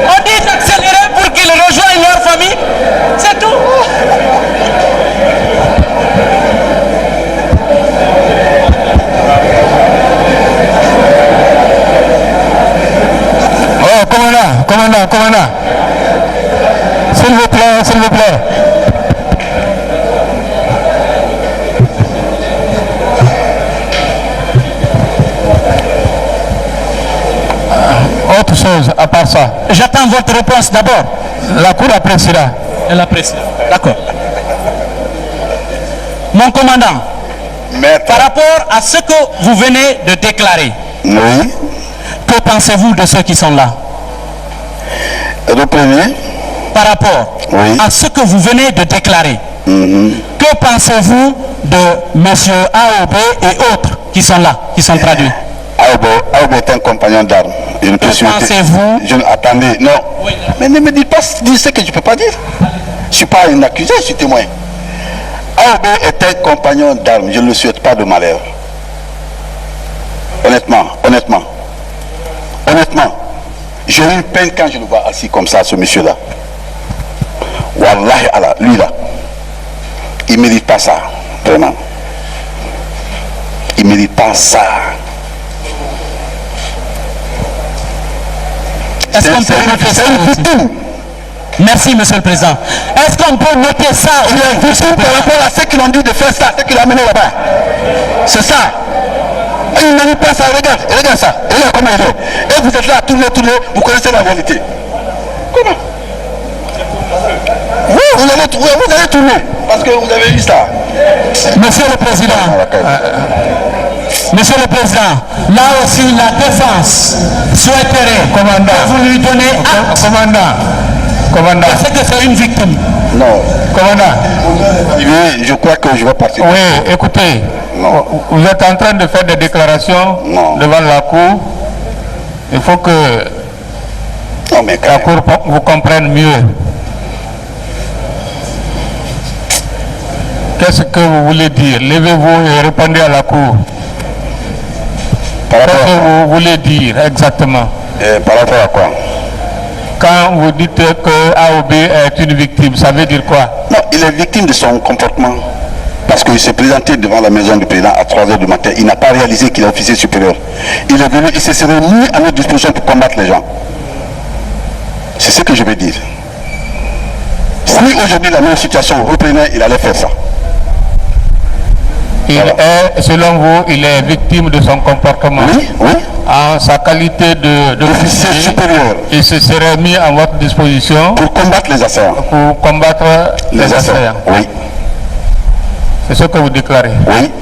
On dit d'accélérer pour qu'ils rejoignent leur famille, c'est tout. Oh, commandant. S'il vous plaît, s'il vous plaît. Autre chose, à part ça. J'attends votre réponse d'abord. La Cour appréciera. Elle apprécie. D'accord. Mon commandant, par rapport à ce que vous venez de déclarer, Oui. que pensez-vous de ceux qui sont là? Reprenez. Par rapport à ce que vous venez de déclarer, que pensez-vous de M. AOB et autres qui sont là, qui sont traduits? Aobo est un compagnon d'armes. Je ne peux pensez-vous? Attendez, non. Oui. Mais ne me dites pas ce que je ne peux pas dire. Je ne suis pas un accusé, je suis témoin. Aobo est un compagnon d'armes. Je ne le souhaite pas de malheur. Honnêtement. J'ai eu peine quand je le vois assis comme ça, ce monsieur-là. Wallahi Allah, lui là, il ne mérite pas ça, vraiment. Il ne mérite pas ça. Est-ce qu'on peut noter ça aussi? Merci, Monsieur le Président. Est-ce qu'on peut noter ça? Par rapport à ceux qui l'ont dit de faire ça, ceux qui l'ont amené là-bas. C'est ça. Il ne mérite pas ça. Regarde ça. Regarde comment il est. Et vous êtes là à tourner, vous connaissez la réalité. Comment? Vous allez tourner. Parce que vous avez vu ça. Monsieur le Président. Monsieur le Président, là aussi la défense souhaiterait que vous lui donnez acte. Commandant. Parce que c'est une victime. Non. Commandant. Oui, je crois que je vais partir. Oui, écoutez. Non. Vous êtes en train de faire des déclarations devant la Cour. Il faut que la Cour vous comprenne mieux. Qu'est-ce que vous voulez dire? Levez-vous et répondez à la Cour. Qu'est-ce que vous voulez dire exactement? Par rapport à quoi? Quand vous dites que AOB est une victime, ça veut dire quoi? Non, il est victime de son comportement. Parce qu'il s'est présenté devant la maison du président à 3 h du matin. Il n'a pas réalisé qu'il est officier supérieur. Il est venu, il se serait mis à notre disposition pour combattre les gens. C'est ce que je veux dire. Si aujourd'hui la même situation reprenait, il allait faire ça. Selon vous, il est victime de son comportement. Oui. En sa qualité d'officier supérieur. Il se serait mis à votre disposition pour combattre les assaillants. Pour combattre les assaillants. Oui. C'est ce que vous déclarez. Oui.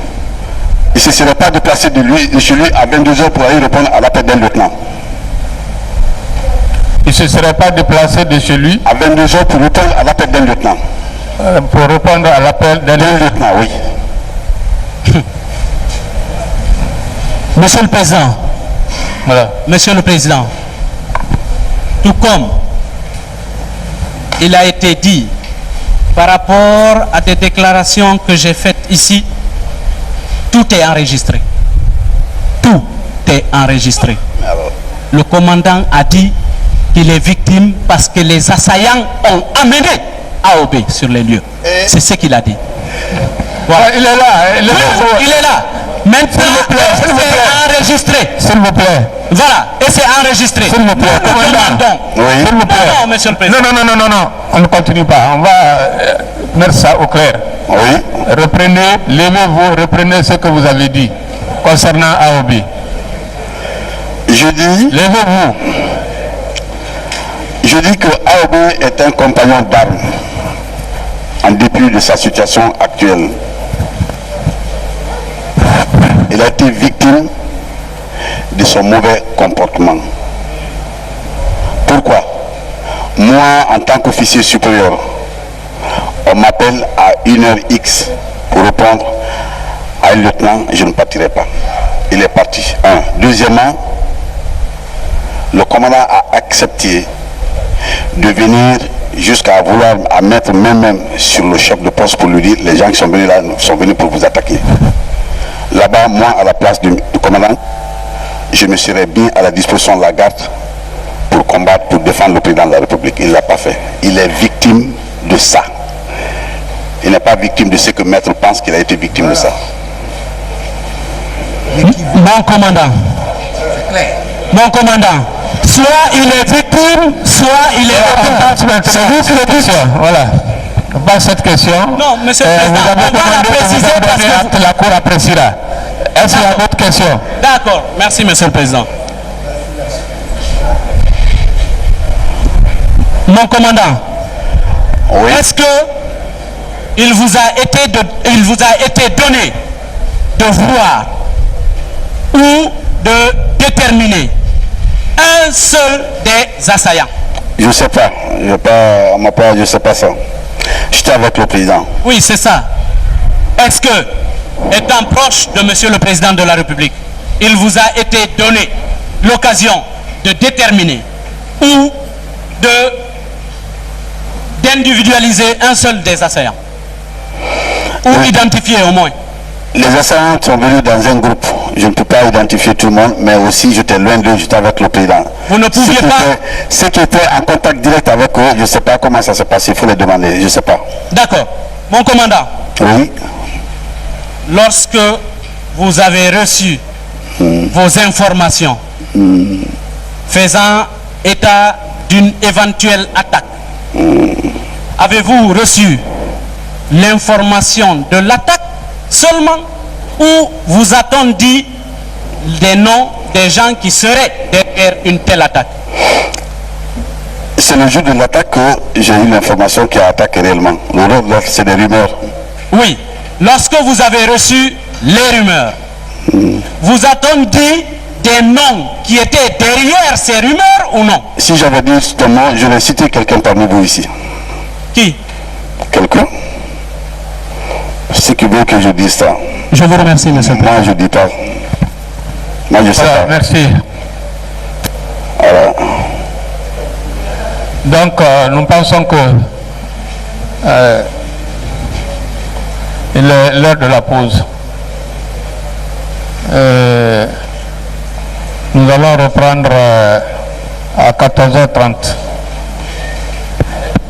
Il ne se serait pas déplacé de chez lui à 22 h pour aller répondre à l'appel d'un lieutenant. Il ne se serait pas déplacé de chez lui à 22 h pour répondre à l'appel d'un lieutenant. Pour répondre à l'appel d'un lieutenant, oui. Monsieur le Président, Voilà. Monsieur le Président, tout comme il a été dit par rapport à des déclarations que j'ai faites ici, tout est enregistré. Tout est enregistré. Le commandant a dit qu'il est victime parce que les assaillants ont amené AOB sur les lieux. C'est ce qu'il a dit. Voilà. Il est là. Oui, il est là. Maintenant, c'est enregistré. S'il vous plaît. Voilà, et c'est enregistré. S'il vous plaît. Nous demandons. Oui. S'il vous plaît. Non, monsieur le Président. Non. On ne continue pas. On va mettre ça au clair. Oui. Reprenez, levez-vous, reprenez ce que vous avez dit concernant AOB. Je dis que AOB est un compagnon d'armes en dépit de sa situation actuelle. Il a été victime de son mauvais comportement. Pourquoi? Moi, en tant qu'officier supérieur, on m'appelle à 1h X pour répondre à un lieutenant, je ne partirai pas. Il est parti. Deuxièmement, le commandant a accepté de venir jusqu'à vouloir mettre même sur le chef de poste pour lui dire les gens qui sont venus là sont venus pour vous attaquer. Là-bas, moi, à la place du commandant, je me serais mis à la disposition de la garde pour combattre, pour défendre le président de la République. Il ne l'a pas fait. Il est victime de ça. Il n'est pas victime de ce que Maître pense qu'il a été victime de ça. Mon commandant, soit il est victime, soit il est victime. C'est vous qui le dites. Voilà. Pas cette question. Non, monsieur le Président, vous avez on va la préciser parce que la Cour appréciera. Est-ce qu'il y a d'autres questions? D'accord, merci monsieur le Président. Mon commandant, Oui. est-ce que il vous a été donné de voir ou de déterminer un seul des assaillants? Je ne sais pas. Je ne sais pas ça. J'étais avec le président. Oui, c'est ça. Est-ce que, étant proche de monsieur le Président de la République, il vous a été donné l'occasion de déterminer ou d'individualiser un seul des assaillants? Ou Oui. identifier au moins? Les assaillants sont venus dans un groupe. Je ne peux pas identifier tout le monde, mais aussi j'étais loin d'eux, j'étais avec le président. Vous ne pouviez pas? Ceux qui étaient en contact direct avec eux, je ne sais pas comment ça s'est passé, il faut les demander, je ne sais pas. D'accord. Mon commandant, Oui. lorsque vous avez reçu vos informations faisant état d'une éventuelle attaque, avez-vous reçu l'information de l'attaque seulement ou vous a-t-on dit des noms des gens qui seraient derrière une telle attaque? C'est le jour de l'attaque que j'ai eu l'information qu'il y a attaque réellement. L'autre, c'est des rumeurs. Oui. Lorsque vous avez reçu les rumeurs, vous a-t-on dit des noms qui étaient derrière ces rumeurs ou non? Si j'avais dit ce nom, j'aurais cité quelqu'un parmi vous ici. Qui? Quelqu'un? C'est qui veut que je dise ça. Je vous remercie, monsieur le Moi, je ne dis pas. Moi, je sais Voilà, pas. merci. Voilà. Donc, nous pensons que il est l'heure de la pause. Nous allons reprendre à 14h30.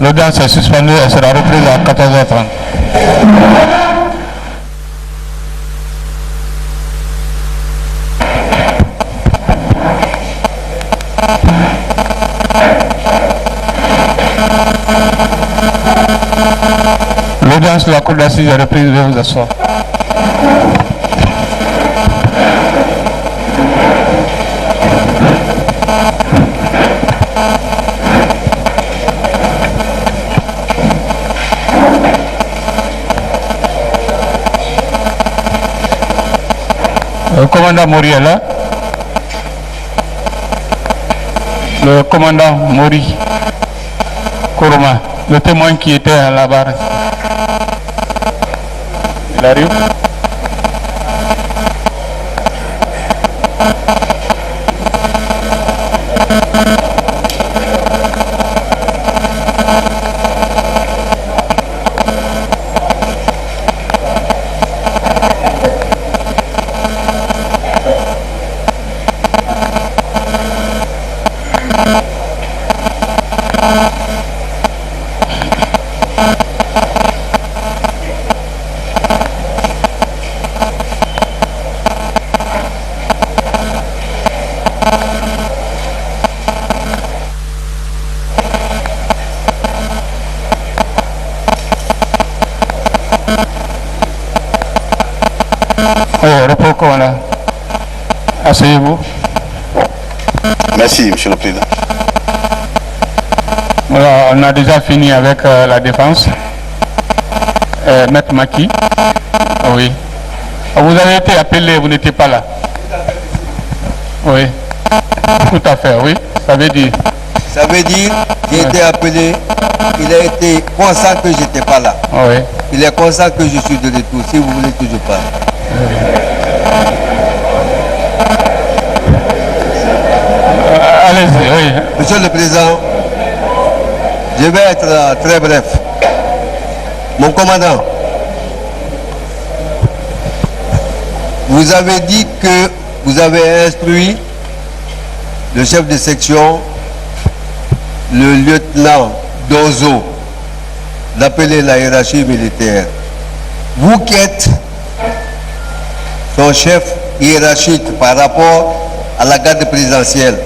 L'audience est suspendue, elle sera reprise à 14h30. L'audience de la Cour d'assises est reprise, veuillez vous asseoir. Le commandant Mori est là. Le commandant Mori Koroma, le témoin qui était à la barre. Il arrive. commandant. Asseyez-vous. Merci, Monsieur le Président. Voilà, on a déjà fini avec la défense. Maître Maki. Oui. Vous avez été appelé, vous n'étiez pas là. Oui. Tout à fait, oui. Ça veut dire. Ça veut dire, j'ai été appelé, il a été conscient que je n'étais pas là. Oui. Il est conscient que je suis de retour, si vous voulez que je parle. Allez-y, oui. Monsieur le Président, je vais être très bref. Mon commandant, vous avez dit que vous avez instruit le chef de section, le lieutenant Dozo, d'appeler la hiérarchie militaire. Vous qui êtes son chef hiérarchique par rapport à la garde présidentielle,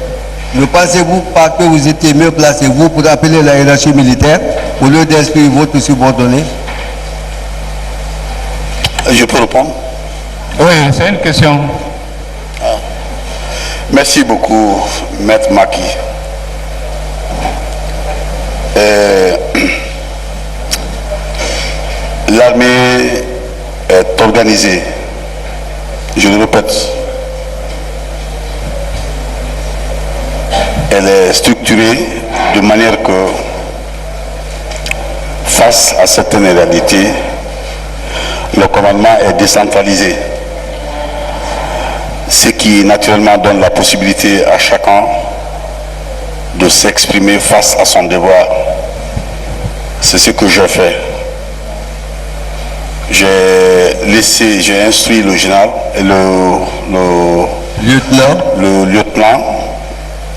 ne pensez-vous pas que vous étiez mieux placé, vous, pour appeler la hiérarchie militaire au lieu d'inscrire votre subordonné? Je peux répondre? Oui, c'est une question. Merci beaucoup, Maître Maki. L'armée est organisée, je le répète, elle est structurée de manière que face à certaines réalités, le commandement est décentralisé, ce qui naturellement donne la possibilité à chacun de s'exprimer face à son devoir. C'est ce que j'ai fait. J'ai instruit le général et le lieutenant,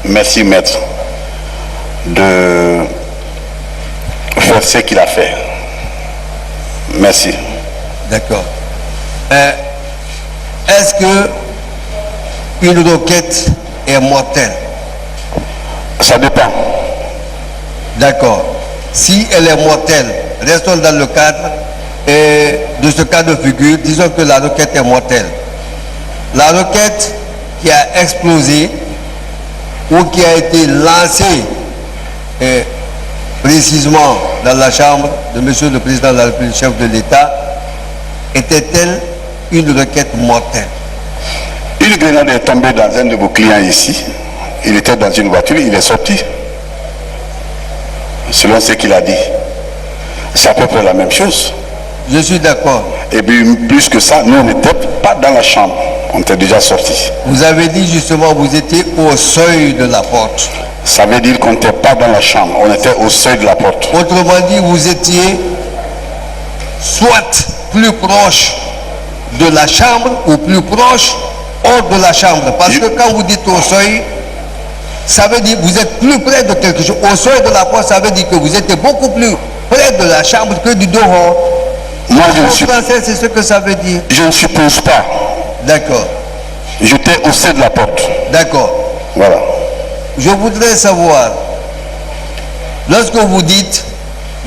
merci maître, de faire ce qu'il a fait. Merci. D'accord. Est-ce que une roquette est mortelle? Ça dépend. D'accord. Si elle est mortelle, restons dans le cadre de ce cas de figure, disons que la roquette est mortelle. La roquette qui a explosé ou qui a été lancée précisément dans la chambre de Monsieur le Président de la République, chef de l'État, était-elle une roquette mortelle? Une grenade est tombée dans un de vos clients ici. Il était dans une voiture, il est sorti. Selon ce qu'il a dit. C'est à peu près la même chose. Je suis d'accord. Et puis plus que ça, nous on n'était pas dans la chambre. On était déjà sortis. Vous avez dit justement vous étiez au seuil de la porte. Ça veut dire qu'on n'était pas dans la chambre. On était au seuil de la porte. Autrement dit, vous étiez soit plus proche de la chambre ou plus proche hors de la chambre. Parce que quand vous dites au seuil, ça veut dire que vous êtes plus près de quelque chose. Au seuil de la porte, ça veut dire que vous étiez beaucoup plus près de la chambre que du dehors. Moi, c'est ce que ça veut dire. Je ne suppose pas. D'accord. J'étais au seuil de la porte. D'accord. Voilà. Je voudrais savoir, lorsque vous dites,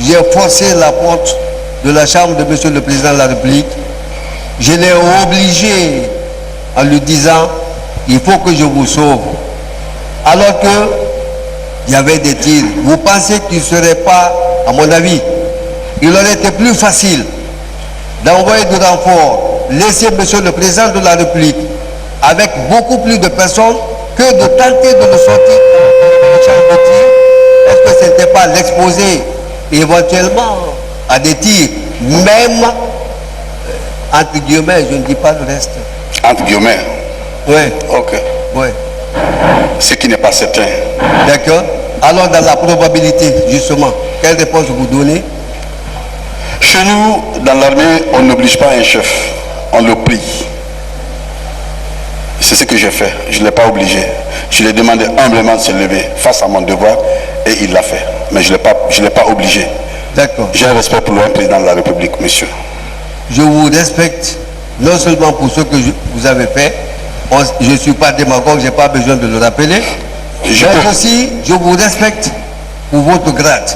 j'ai forcé la porte de la chambre de Monsieur le Président de la République, je l'ai obligé en lui disant, il faut que je vous sauve. Alors que il y avait des tirs. Vous pensez qu'il ne serait pas, à mon avis, il aurait été plus facile d'envoyer du renfort, laisser Monsieur le Président de la République avec beaucoup plus de personnes que de tenter de le sortir de champ de tir. Est-ce que ce n'était pas l'exposer éventuellement à des tirs, même entre guillemets, je ne dis pas le reste. Entre guillemets? Oui. Ok. Oui. Ce qui n'est pas certain. D'accord. Alors dans la probabilité, justement, quelle réponse vous donnez? Chez nous, dans l'armée, on n'oblige pas un chef, on le prie. C'est ce que j'ai fait, je ne l'ai pas obligé. Je lui ai demandé humblement de se lever face à mon devoir et il l'a fait. Mais je ne l'ai pas obligé. D'accord. J'ai un respect pour le président de la République, monsieur. Je vous respecte non seulement pour ce que vous avez fait, je ne suis pas démagogue, je n'ai pas besoin de le rappeler, mais aussi je vous respecte pour votre grade.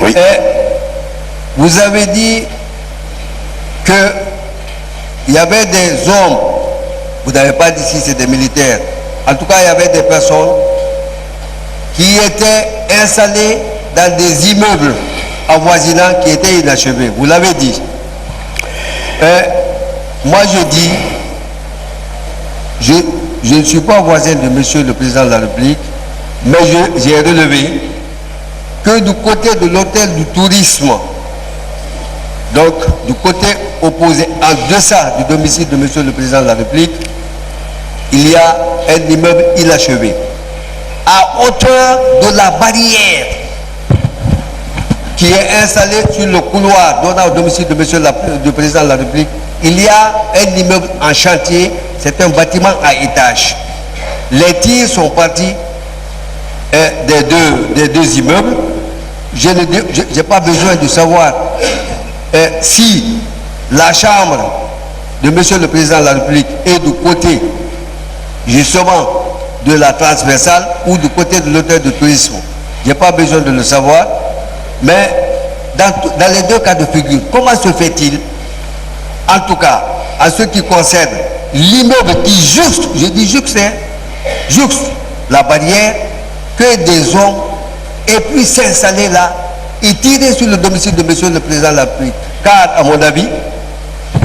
Oui. Et vous avez dit qu'il y avait des hommes Vous n'avez pas dit si c'est des militaires. En tout cas, il y avait des personnes qui étaient installées dans des immeubles avoisinants qui étaient inachevés. Vous l'avez dit. Moi, je dis, je ne suis pas voisin de Monsieur le Président de la République, mais j'ai relevé que du côté de l'hôtel du tourisme, donc du côté opposé, en deçà du domicile de Monsieur le Président de la République, il y a un immeuble inachevé. À hauteur de la barrière qui est installée sur le couloir donnant au domicile de Monsieur le Président de la République, il y a un immeuble en chantier, c'est un bâtiment à étage. Les tirs sont partis des deux immeubles. Je n'ai pas besoin de savoir si la chambre de Monsieur le Président de la République est du côté justement de la transversale ou du côté de l'hôtel de tourisme. Je n'ai pas besoin de le savoir, mais dans les deux cas de figure, comment se fait-il, en tout cas, en ce qui concerne l'immeuble qui jouxte, je dis jouxte, jouxte la barrière, que des hommes aient pu s'installer là et tirer sur le domicile de Monsieur le Président de la République. Car, à mon avis,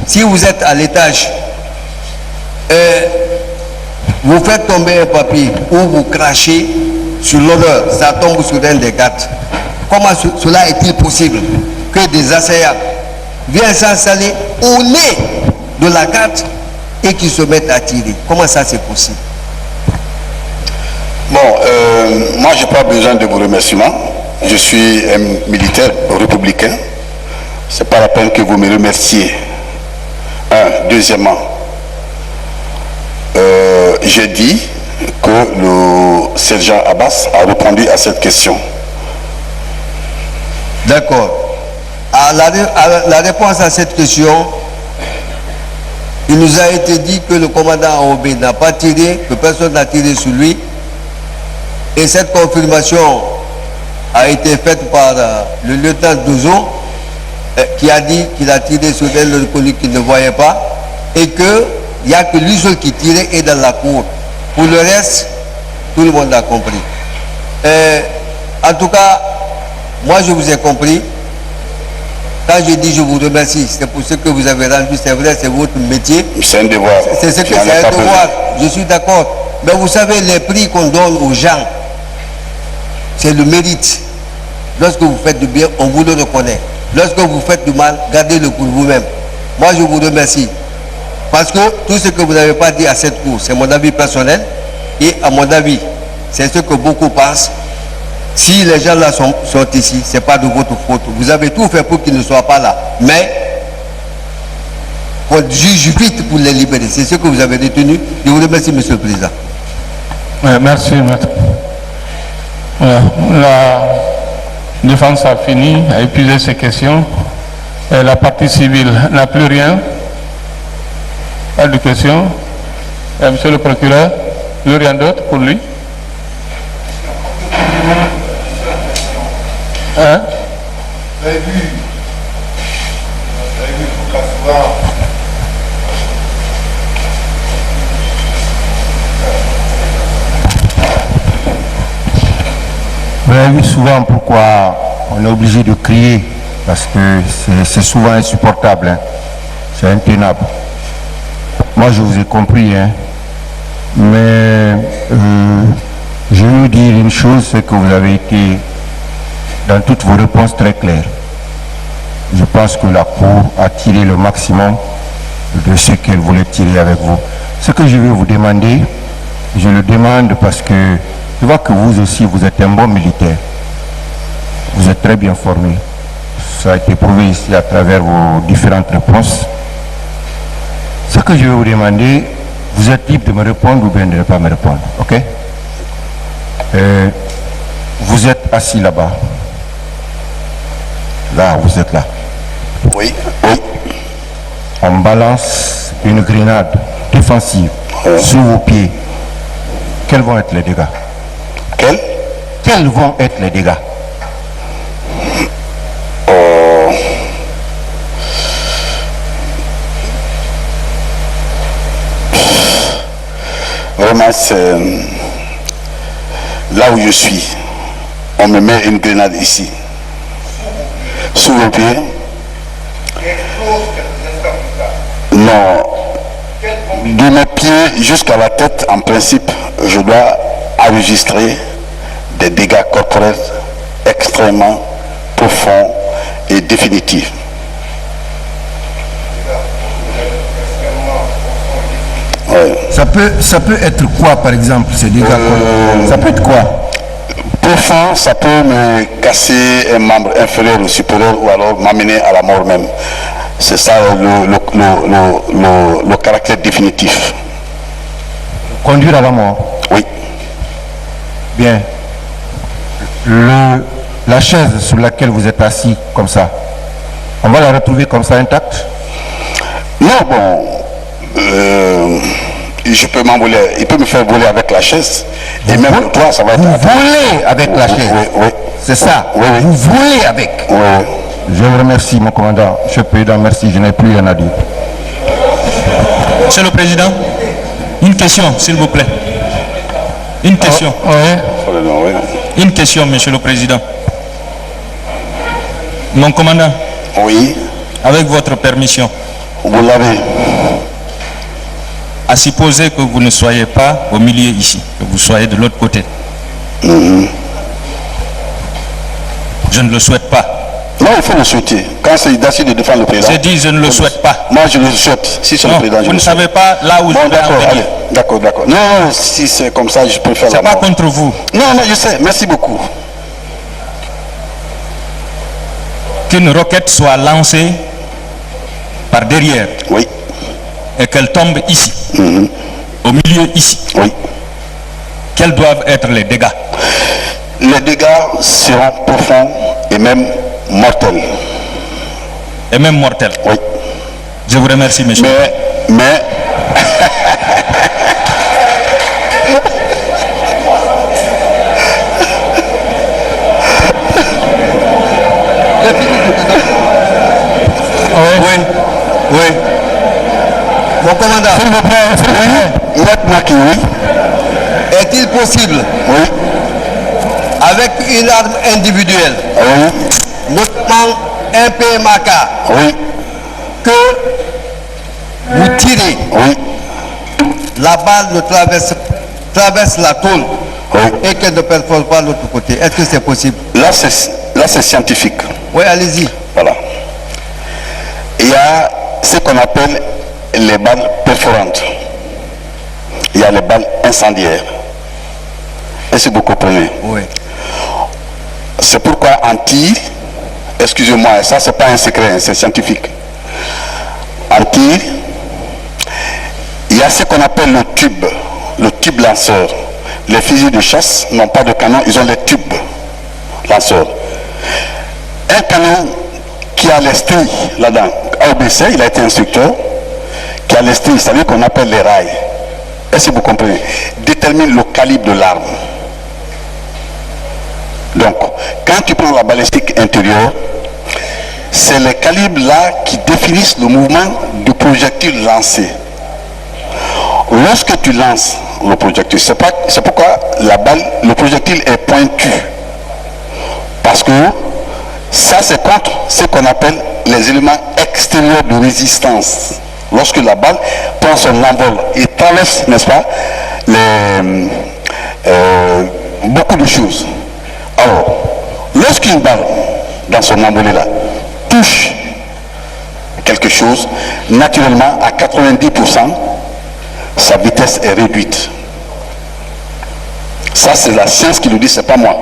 si vous êtes à l'étage, vous faites tomber un papier ou vous crachez sur l'honneur, ça tombe sur un des gardes. Comment cela est-il possible que des assaillants viennent s'installer au nez de la garde et qu'ils se mettent à tirer? Comment ça c'est possible? Bon, moi je n'ai pas besoin de vos remerciements. Je suis un militaire républicain. Ce n'est pas la peine que vous me remerciez. Deuxièmement, j'ai dit que le sergent Abbas a répondu à cette question. D'accord. La réponse à cette question, il nous a été dit que le commandant Aobé n'a pas tiré, que personne n'a tiré sur lui. Et cette confirmation a été faite par le lieutenant Douzo, qui a dit qu'il a tiré sur un reconnu qu'il ne voyait pas, et qu'il n'y a que lui seul qui tirait et dans la cour. Pour le reste, tout le monde a compris. En tout cas, moi je vous ai compris. Quand je dis je vous remercie, c'est pour ce que vous avez rendu, c'est vrai, c'est votre métier. C'est un devoir. C'est ce que c'est un devoir, je suis d'accord. Mais vous savez, les prix qu'on donne aux gens, c'est le mérite. Lorsque vous faites du bien, on vous le reconnaît. Lorsque vous faites du mal, gardez-le pour vous-même. Moi, je vous remercie. Parce que tout ce que vous n'avez pas dit à cette cour, c'est mon avis personnel. Et à mon avis, c'est ce que beaucoup pensent. Si les gens là sont ici, ce n'est pas de votre faute. Vous avez tout fait pour qu'ils ne soient pas là. Mais, on juge vite pour les libérer. C'est ce que vous avez retenu. Je vous remercie, Monsieur le Président. Merci, maître. Voilà. La défense a fini, a épuisé ses questions. Et la partie civile n'a plus rien. Pas de questions. Et monsieur le procureur, plus rien d'autre pour lui. Hein? Vous avez vu tout cas souvent. Vous avez vu souvent pourquoi on est obligé de crier, parce que c'est souvent insupportable, hein. C'est intenable. Moi je vous ai compris, hein. Mais je veux dire une chose, c'est que vous avez été dans toutes vos réponses très claires. Je pense que la Cour a tiré le maximum de ce qu'elle voulait tirer avec vous. Ce que je vais vous demander, je le demande parce que je vois que vous aussi, vous êtes un bon militaire. Vous êtes très bien formé. Ça a été prouvé ici à travers vos différentes réponses. Ce que je vais vous demander, vous êtes libre de me répondre ou bien de ne pas me répondre, ok? Vous êtes assis là-bas. Là, vous êtes là. Oui, oui. On balance une grenade défensive sur vos pieds. Quels vont être les dégâts? Quels vont être les dégâts? Vraiment, c'est là où je suis. On me met une grenade ici. Sous vos pieds. Non. De mes pieds jusqu'à la tête, en principe, je dois enregistrer des dégâts corporels extrêmement profonds et définitifs. Ouais. Ça peut être quoi, par exemple, ces dégâts Ça peut être quoi? Profond, ça peut me casser un membre inférieur ou supérieur ou alors m'amener à la mort même. C'est ça le caractère définitif. Conduire à la mort? Oui. Bien. La chaise sur laquelle vous êtes assis comme ça, on va la retrouver comme ça intacte? Non, bon, je peux m'envoler, il peut me faire voler avec la chaise. Et même le toit, ça va être... Vous volez avec la chaise? Oui, oui. C'est ça? Oui, oui. Vous volez avec? Oui. Je vous remercie, mon commandant. Monsieur le Président, merci, je n'ai plus rien à dire. Monsieur le Président, une question, s'il vous plaît. Une question. Une question, Monsieur le Président. Mon commandant. Oui. Avec votre permission. Vous l'avez. À supposer que vous ne soyez pas au milieu ici, que vous soyez de l'autre côté. Je ne le souhaite pas. Non, il faut le souhaiter. Quand c'est d'essayer de défendre le président. J'ai dit je ne le souhaite pas. Moi, je le souhaite. Si c'est le président, je vous ne savez pas là où je vais en venir. D'accord, d'accord. Non, si c'est comme ça, je peux faire la mort. C'est pas contre vous. Non, non, je sais. Merci beaucoup. Qu'une roquette soit lancée par derrière. Oui. Et qu'elle tombe ici. Au milieu ici. Oui. Quels doivent être les dégâts? Les dégâts seront profonds et même mortels. Et même mortels? Oui. Je vous remercie, monsieur. Mais... Oui, oui. Mon commandant. S'il vous plaît, maintenant qui oui. Est-il possible, oui, avec une arme individuelle, oui, notamment un PMAK, oui, que vous tirez, oui, la balle ne traverse la tôle oui. et qu'elle ne perfore pas l'autre côté? Est-ce que c'est possible? Là, c'est scientifique. Oui, allez-y. Voilà. Il y a ce qu'on appelle les balles perforantes. Il y a les balles incendiaires. Est-ce que vous comprenez? Oui. C'est pourquoi en tir, excusez-moi, ça c'est pas un secret, c'est scientifique. En tir, il y a ce qu'on appelle le tube lanceur. Les fusils de chasse n'ont pas de canon, ils ont les tubes lanceurs. Un canon qui a les stries là-dedans, ABC, il a été instructeur, qui a les stries, c'est-à-dire qu'on appelle les rails. Est-ce que vous comprenez? Détermine le calibre de l'arme. Donc, quand tu prends la balistique intérieure, c'est les calibres là qui définissent le mouvement du projectile lancé. Lorsque tu lances le projectile, c'est pourquoi la balle, le projectile est pointu. Parce que ça c'est contre ce qu'on appelle les éléments extérieurs de résistance. Lorsque la balle prend son envol et traverse, n'est-ce pas, beaucoup de choses. Alors, lorsqu'une balle, dans son envolée là, touche quelque chose, naturellement, à 90%, sa vitesse est réduite. Ça, c'est la science qui le dit, c'est pas moi.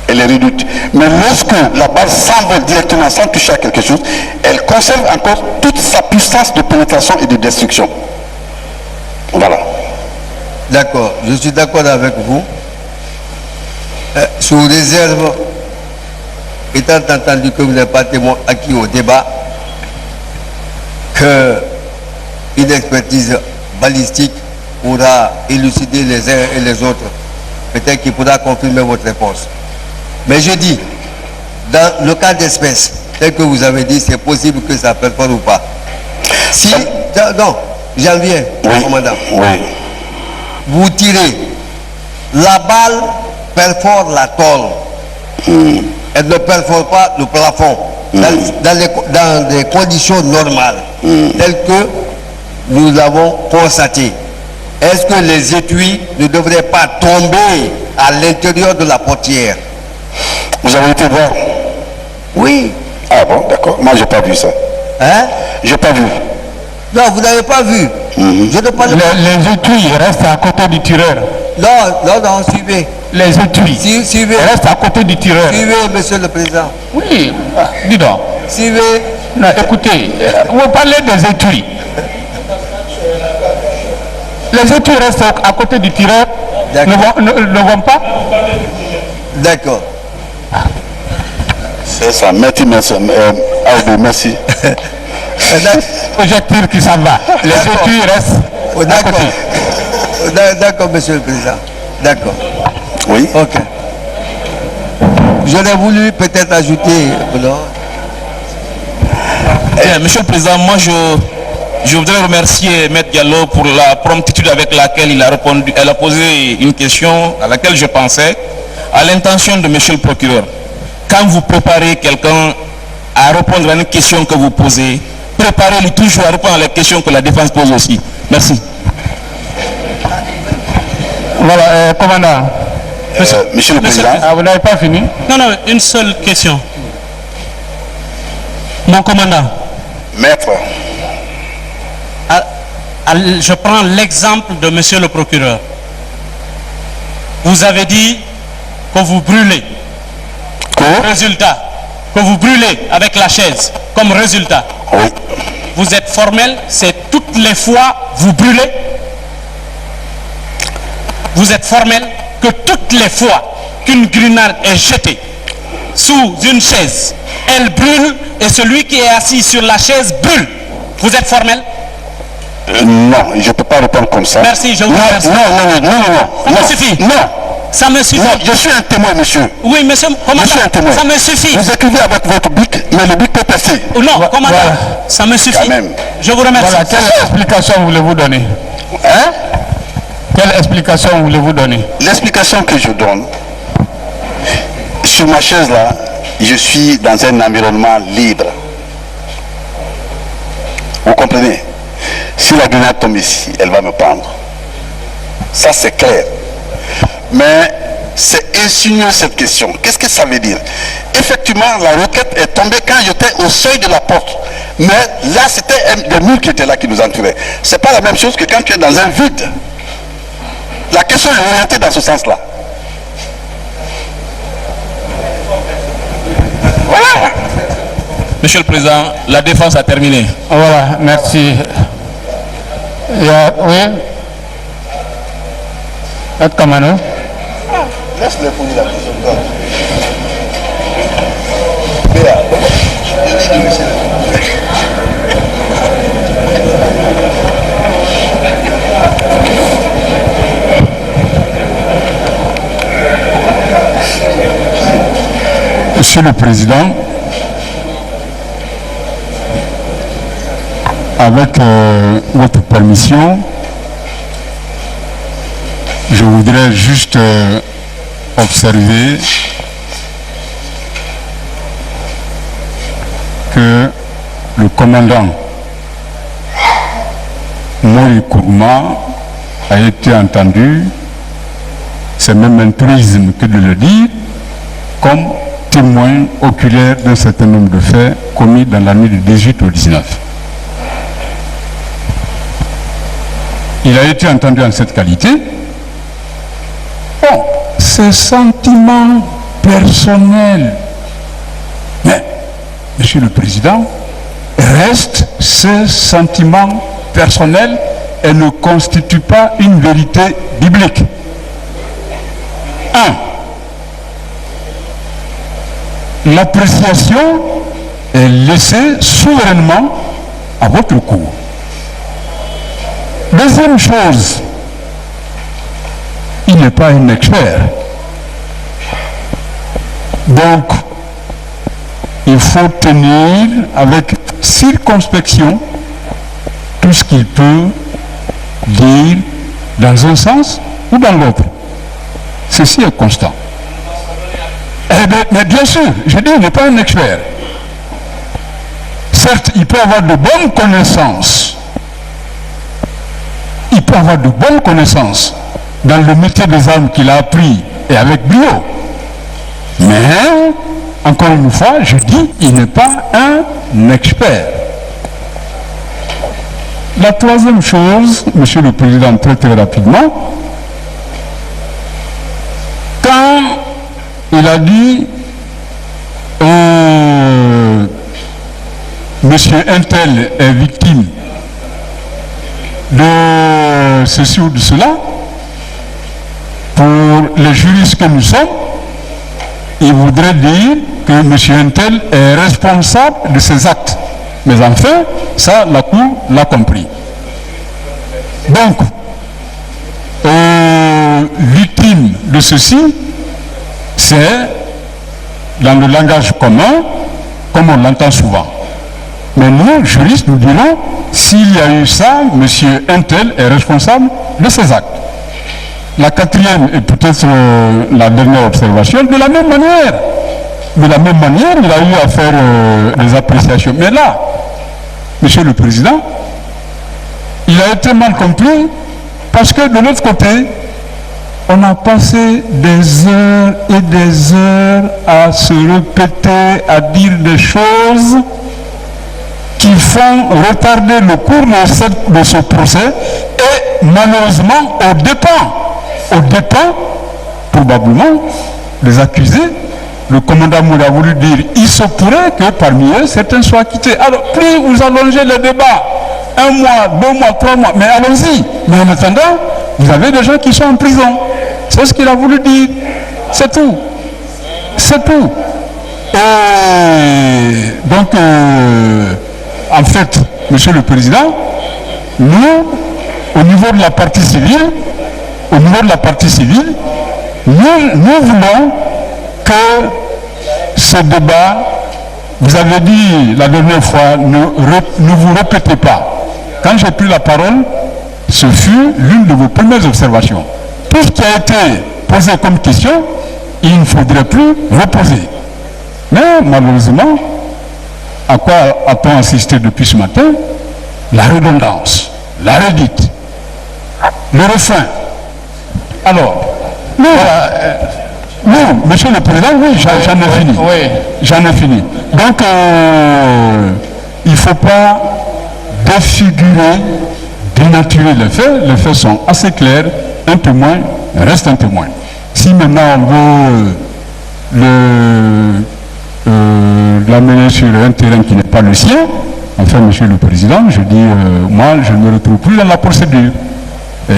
Elle est réduite. Mais lorsque la balle s'envole directement sans toucher à quelque chose, elle conserve encore toute sa puissance de pénétration et de destruction. Voilà. D'accord, je suis d'accord avec vous. Sous réserve, étant entendu que vous n'avez pas acquis au débat, qu'une expertise balistique pourra élucider les uns et les autres. Peut-être qu'il pourra confirmer votre réponse. Mais je dis, dans le cas d'espèce, tel que vous avez dit, c'est possible que ça perfore ou pas. Si, non, j'en viens, Oui. commandant. Oui. Vous tirez, la balle perfore la tôle. Elle ne perfore pas le plafond dans des conditions normales, telles que nous l'avons constaté. Est-ce que les étuis ne devraient pas tomber à l'intérieur de la portière? Vous avez été voir? Oui. Ah bon, d'accord. Moi, j'ai pas vu ça. Hein? J'ai pas vu. Non, vous n'avez pas vu. Je ne parle pas. Les étuis restent à côté du tireur. Non, suivez. Les étuis Suivez. restent à côté du tireur. Suivez, monsieur le président. Oui, dis donc. Suivez. Non, écoutez, vous parlez des étuis. Les étuis restent à côté du tireur, ne vont pas. D'accord. C'est ça. Merci. Merci. Projectile qui s'en va. Les étuis restent à côté. D'accord, monsieur le président. D'accord. Oui. Ok. J'aurais voulu peut-être ajouter. Monsieur le Président, moi je voudrais remercier Maître Diallo pour la promptitude avec laquelle il a répondu. Elle a posé une question à laquelle je pensais, à l'intention de Monsieur le Procureur. Quand vous préparez quelqu'un à répondre à une question que vous posez, préparez-le toujours à répondre à la question que la défense pose aussi. Merci. Voilà, commandant. Monsieur le Président. Vous n'avez pas fini? Non, une seule question. Mon commandant. Maître. Je prends l'exemple de monsieur le procureur. Vous avez dit que vous brûlez. Résultat. Que vous brûlez avec la chaise comme résultat. Oui. Vous êtes formel, c'est toutes les fois vous brûlez. Vous êtes formel que toutes les fois qu'une grenade est jetée sous une chaise, elle brûle et celui qui est assis sur la chaise brûle. Vous êtes formel? Non, je ne peux pas répondre comme ça. Merci, je vous remercie. Non. Ça me suffit. Non. Ça me suffit. Non, je suis un témoin, monsieur. Oui, monsieur, commandant, je suis un témoin. ça me suffit. Vous écrivez avec votre bic, mais le bic peut passer. Non, commandant, ça me suffit. Quand même. Je vous remercie. Voilà, quelle explication voulez-vous donner? Hein? Quelle explication voulez-vous donner? L'explication que je donne, sur ma chaise là, je suis dans un environnement libre. Vous comprenez? Si la grenade tombe ici, elle va me prendre. Ça c'est clair. Mais c'est insinueux cette question. Qu'est-ce que ça veut dire? Effectivement, la roquette est tombée quand j'étais au seuil de la porte. Mais là, c'était des murs qui étaient là qui nous entouraient. C'est pas la même chose que quand tu es dans un vide. La question est orientée dans ce sens-là. Voilà. Monsieur le Président, la défense a terminé. Voilà, merci. Oui. Kamano. Laisse-le poser la question. Monsieur le Président, avec votre permission, je voudrais juste observer que le commandant Mori Kourma a été entendu, c'est même un truisme que de le dire, comme témoin oculaire d'un certain nombre de faits commis dans la nuit du 18 au 19. Il a été entendu en cette qualité. Bon, ce sentiment personnel, mais, Monsieur le Président, reste ce sentiment personnel et ne constitue pas une vérité biblique. 1. L'appréciation est laissée souverainement à votre cours. Deuxième chose, il n'est pas un expert. Donc, il faut tenir avec circonspection tous tout ce qu'il peut dire dans un sens ou dans l'autre. Ceci est constant. Mais bien sûr, je dis, il n'est pas un expert. Certes, il peut avoir de bonnes connaissances. Il peut avoir de bonnes connaissances dans le métier des armes qu'il a appris et avec brio. Mais, encore une fois, je dis, il n'est pas un expert. La troisième chose, Monsieur le Président, très très rapidement, quand il a dit Monsieur Intel est victime de ceci ou de cela, pour les juristes que nous sommes, il voudrait dire que M. Intel est responsable de ses actes. Mais enfin, ça, la Cour l'a compris. Donc, victime de ceci, c'est dans le langage commun, comme on l'entend souvent. Mais nous, juristes, nous dirons, s'il y a eu ça, M. Intel est responsable de ses actes. La quatrième et peut-être la dernière observation, de la même manière, il a eu à faire des appréciations. Mais là, Monsieur le Président, il a été mal compris parce que de l'autre côté, on a passé des heures et des heures à se répéter, à dire des choses qui font retarder le cours de ce procès et malheureusement au dépens probablement des accusés. Le commandant Moura a voulu dire, il se pourrait que parmi eux, certains soient acquittés. Alors, plus vous allongez le débat, 1 mois, 2 mois, 3 mois, mais allons-y. Mais en attendant, vous avez des gens qui sont en prison. C'est ce qu'il a voulu dire. C'est tout. C'est tout. Et donc, en fait, Monsieur le Président, nous, au niveau de la partie civile, nous voulons que ce débat, vous avez dit la dernière fois, ne vous répétez pas. Quand j'ai pris la parole, ce fut l'une de vos premières observations. Tout ce qui a été posé comme question, il ne faudrait plus reposer. Mais malheureusement, à quoi a-t-on assisté depuis ce matin? La redondance, la redite, le refrain. Alors, non, Monsieur le Président, oui, j'en ai fini. Oui. J'en ai fini. Donc, il ne faut pas défigurer, dénaturer les faits. Les faits sont assez clairs. Un témoin reste un témoin. Si maintenant on veut l'amener sur un terrain qui n'est pas le sien, enfin, Monsieur le Président, je dis, moi, je ne me retrouve plus dans la procédure. Et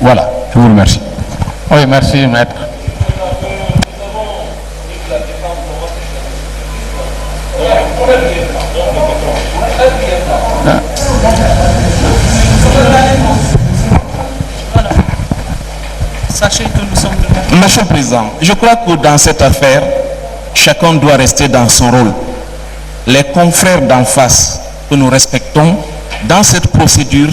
voilà, je vous remercie. Oui, merci, maître. Sachez que nous sommes... Monsieur le Président, je crois que dans cette affaire, chacun doit rester dans son rôle. Les confrères d'en face que nous respectons dans cette procédure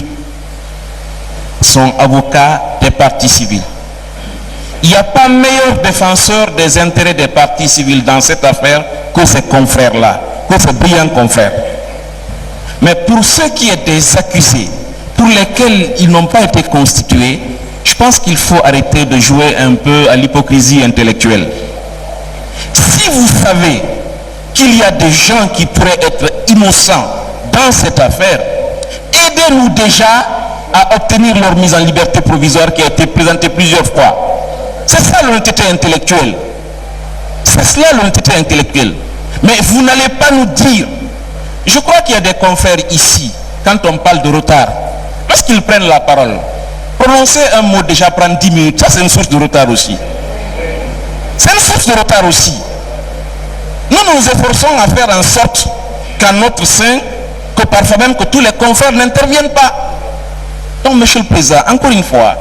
sont avocats des parties civiles. Il n'y a pas meilleur défenseur des intérêts des parties civiles dans cette affaire que ces confrères-là, que ces brillants confrères. Mais pour ceux qui étaient des accusés, pour lesquels ils n'ont pas été constitués, je pense qu'il faut arrêter de jouer un peu à l'hypocrisie intellectuelle. Si vous savez qu'il y a des gens qui pourraient être innocents dans cette affaire, aidez-nous déjà à obtenir leur mise en liberté provisoire qui a été présentée plusieurs fois. C'est ça l'honnêteté intellectuelle. C'est cela l'honnêteté intellectuelle. Mais vous n'allez pas nous dire, je crois qu'il y a des confrères ici, quand on parle de retard, lorsqu'ils prennent la parole, prononcer un mot déjà prend 10 minutes, ça c'est une source de retard aussi. C'est une source de retard aussi. Nous nous efforçons à faire en sorte qu'à notre sein, que parfois même que tous les confrères n'interviennent pas. Donc, Monsieur le Président, encore une fois,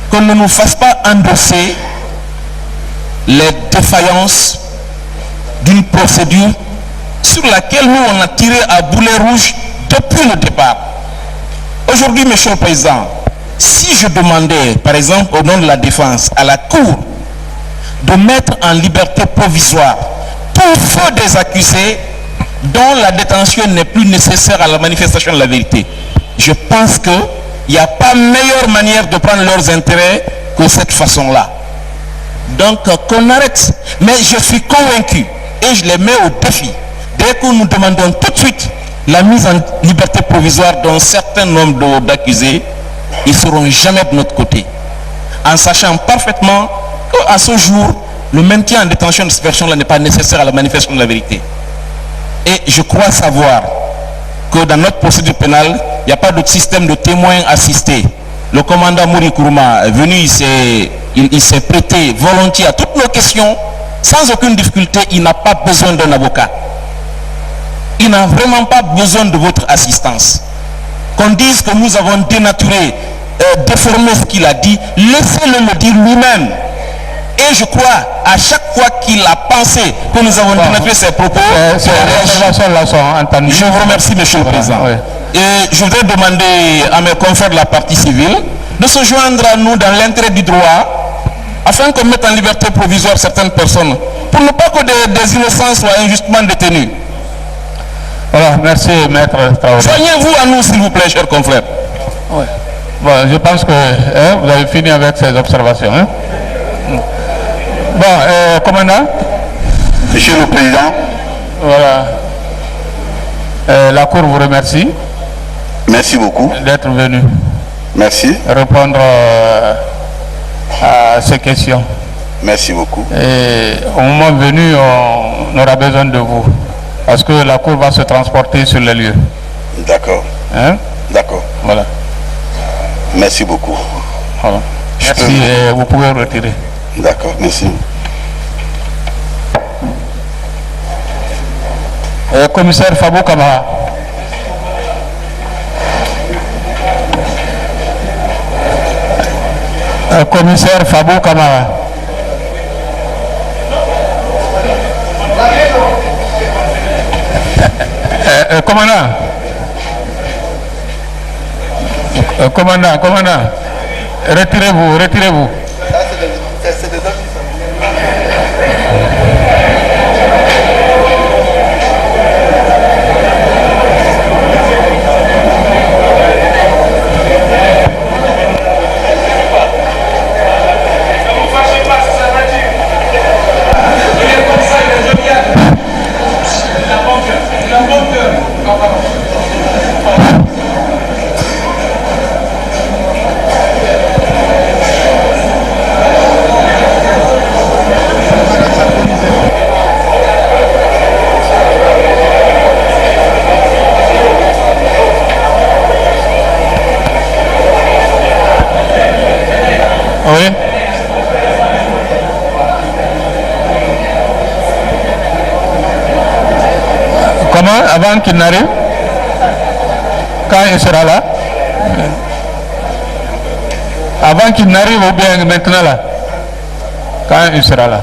qu'on ne nous fasse pas endosser les défaillances d'une procédure sur laquelle nous on a tiré à boulet rouge depuis le départ. Aujourd'hui, Monsieur le Président, si je demandais, par exemple, au nom de la défense, à la Cour de mettre en liberté provisoire tout feu des accusés dont la détention n'est plus nécessaire à la manifestation de la vérité, je pense qu'il n'y a pas meilleure manière de prendre leurs intérêts que cette façon-là. Donc, qu'on arrête. Mais je suis convaincu, et je les mets au défi, dès que nous demandons tout de suite la mise en liberté provisoire d'un certain nombre d'accusés, ils ne seront jamais de notre côté. En sachant parfaitement qu'à ce jour, le maintien en détention de cette personne-là n'est pas nécessaire à la manifestation de la vérité. Et je crois savoir que dans notre procédure pénale, il n'y a pas de système de témoins assistés. Le commandant Mouri Kourouma est venu, il s'est prêté volontiers à toutes nos questions, sans aucune difficulté. Il n'a pas besoin d'un avocat. Il n'a vraiment pas besoin de votre assistance. Qu'on dise que nous avons dénaturé, déformé ce qu'il a dit, laissez-le le dire lui-même. Et je crois, à chaque fois qu'il a pensé que nous avons dénaturé ses propos, je vous remercie, Monsieur le Président. Oui. Et je voudrais demander à mes confrères de la partie civile de se joindre à nous dans l'intérêt du droit, afin qu'on mette en liberté provisoire certaines personnes, pour ne pas que des innocents soient injustement détenus. Voilà, merci, Maître Traoré. Joignez-vous à nous, s'il vous plaît, chers confrères. Oui. Bon, je pense que vous avez fini avec ces observations. Hein? Bon, commandant. Monsieur le Président. Voilà. La Cour vous remercie. Merci beaucoup. D'être venu. Merci. Répondre à ces questions. Merci beaucoup. Et au moment venu, on aura besoin de vous. Parce que la Cour va se transporter sur les lieux. D'accord. Hein? D'accord. Voilà. Merci beaucoup. Voilà. Merci et vous pouvez retirer. D'accord, merci. Commissaire Fabou Kamara. Commissaire Fabou Kamara. Commandant, retirez-vous. Oui. Comment? Avant qu'il n'arrive? Quand il sera là? Avant qu'il n'arrive ou bien maintenant là? Quand il sera là?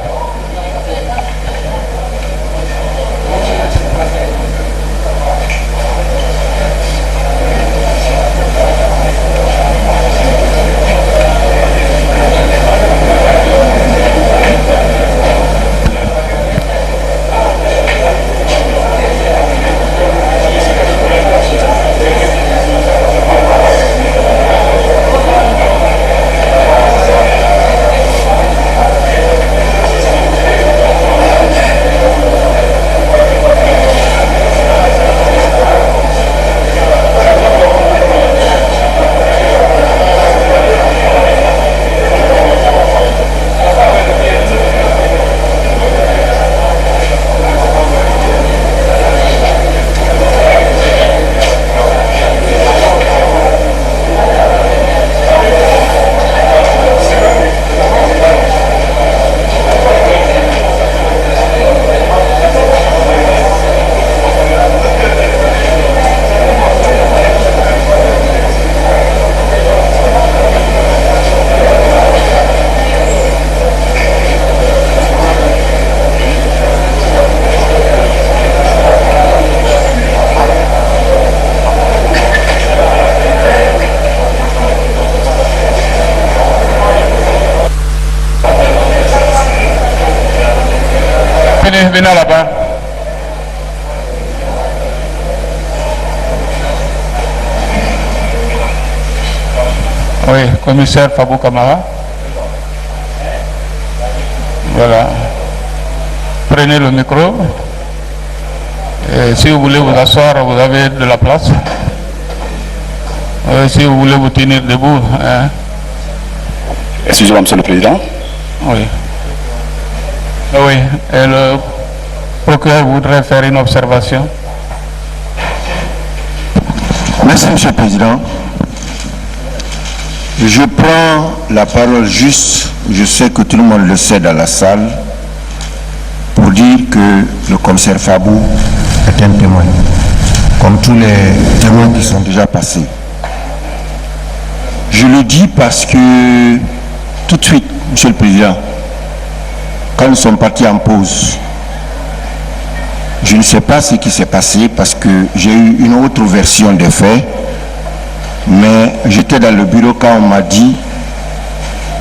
Terminal là-bas. Oui, commissaire Fabou Kamara. Voilà. Prenez le micro. Et si vous voulez vous asseoir, vous avez de la place. Si vous voulez vous tenir debout. Hein. Excusez-moi, Monsieur le Président. Oui. Oui. Et le procureur voudrait faire une observation. Merci, Monsieur le Président. Je prends la parole juste, je sais que tout le monde le sait dans la salle, pour dire que le commissaire Fabou est un témoin, comme tous les témoins qui sont déjà passés. Je le dis parce que tout de suite, Monsieur le Président, quand nous sommes partis en pause, je ne sais pas ce qui s'est passé parce que j'ai eu une autre version des faits, mais j'étais dans le bureau quand on m'a dit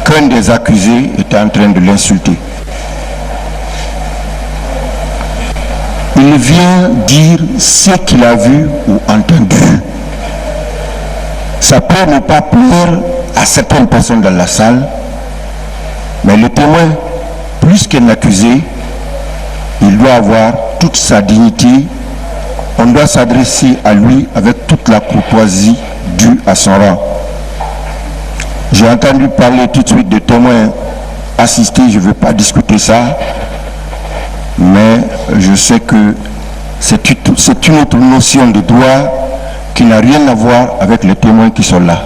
qu'un des accusés était en train de l'insulter. Il vient dire ce qu'il a vu ou entendu. Ça peut ne pas plaire à certaines personnes dans la salle, mais le témoin, plus qu'un accusé, il doit avoir toute sa dignité. On doit s'adresser à lui avec toute la courtoisie due à son rang. J'ai entendu parler tout de suite de témoins assistés, je ne veux pas discuter ça, mais je sais que c'est une autre notion de droit qui n'a rien à voir avec les témoins qui sont là.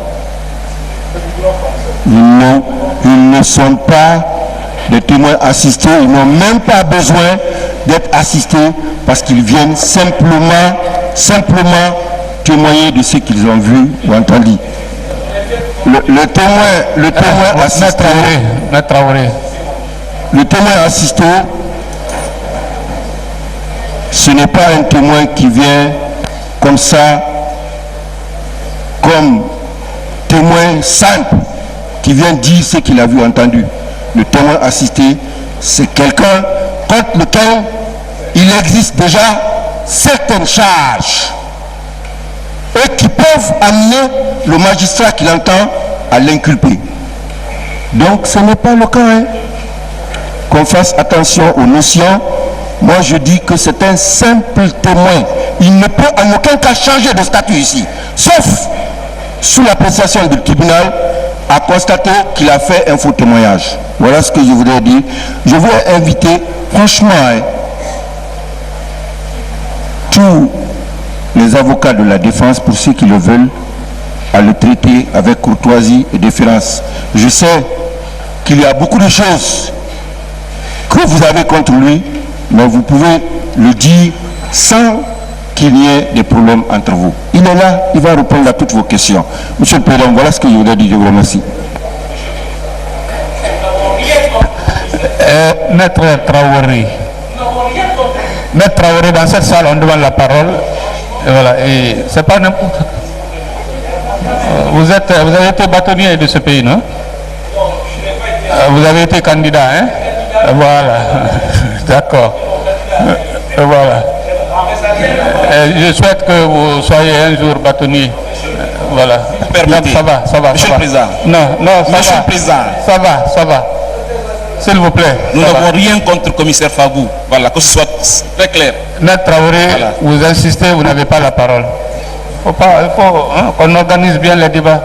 Ils ne sont pas des témoins assistés, ils n'ont même pas besoin d'être assistés parce qu'ils viennent simplement témoigner de ce qu'ils ont vu ou entendu. Le témoin assisté, le témoin assisté, ce n'est pas un témoin qui vient comme ça, comme témoin simple, qui vient dire ce qu'il a vu ou entendu. Le témoin assisté, c'est quelqu'un contre lequel il existe déjà certaines charges et qui peuvent amener le magistrat qui l'entend à l'inculper. Donc ce n'est pas le cas. Hein. Qu'on fasse attention aux notions. Moi je dis que c'est un simple témoin. Il ne peut en aucun cas changer de statut ici, sauf sous l'appréciation du tribunal à constater qu'il a fait un faux témoignage. Voilà ce que je voudrais dire. Je voudrais inviter franchement tous les avocats de la défense, pour ceux qui le veulent, à le traiter avec courtoisie et déférence. Je sais qu'il y a beaucoup de choses que vous avez contre lui, mais vous pouvez le dire sans qu'il y ait des problèmes entre vous. Il est là, il va répondre à toutes vos questions. Monsieur le Président, voilà ce que je voudrais dire. Je vous remercie. Maître Traoré. Maître Traoré, dans cette salle, on demande la parole. Et voilà, et c'est pas n'importe quoi. Vous avez été bâtonnier de ce pays, non? Vous avez été candidat, hein? Voilà. D'accord. Voilà. Je souhaite que vous soyez un jour bâtonnier. Voilà. Ça va. Monsieur le Président. Non, Monsieur le Président. Ça va. S'il vous plaît. Nous n'avons rien contre le commissaire Fabou. Voilà, que ce soit très clair. Maître Traoré, voilà. Vous insistez, vous n'avez pas la parole. Il faut qu'on organise bien les débats.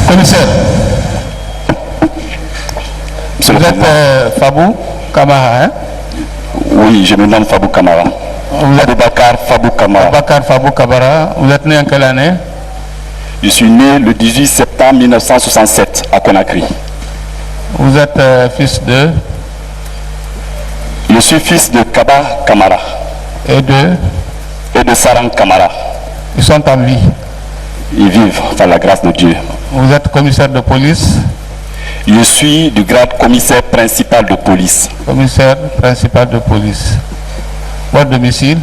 Commissaire, vous êtes Fabou Kamara, hein? Oui, je me nomme Fabou Kamara. Vous êtes Aboubacar Fabou Kamara. Aboubacar Fabou Kamara. Vous êtes né en quelle année? Je suis né le 18 septembre 1967 à Conakry. Vous êtes fils de? Je suis fils de Kaba Kamara. Et de Sarang Kamara. Ils sont en vie. Ils vivent par la grâce de Dieu. Vous êtes commissaire de police? Je suis du grade commissaire principal de police. Commissaire principal de police. Votre domicile?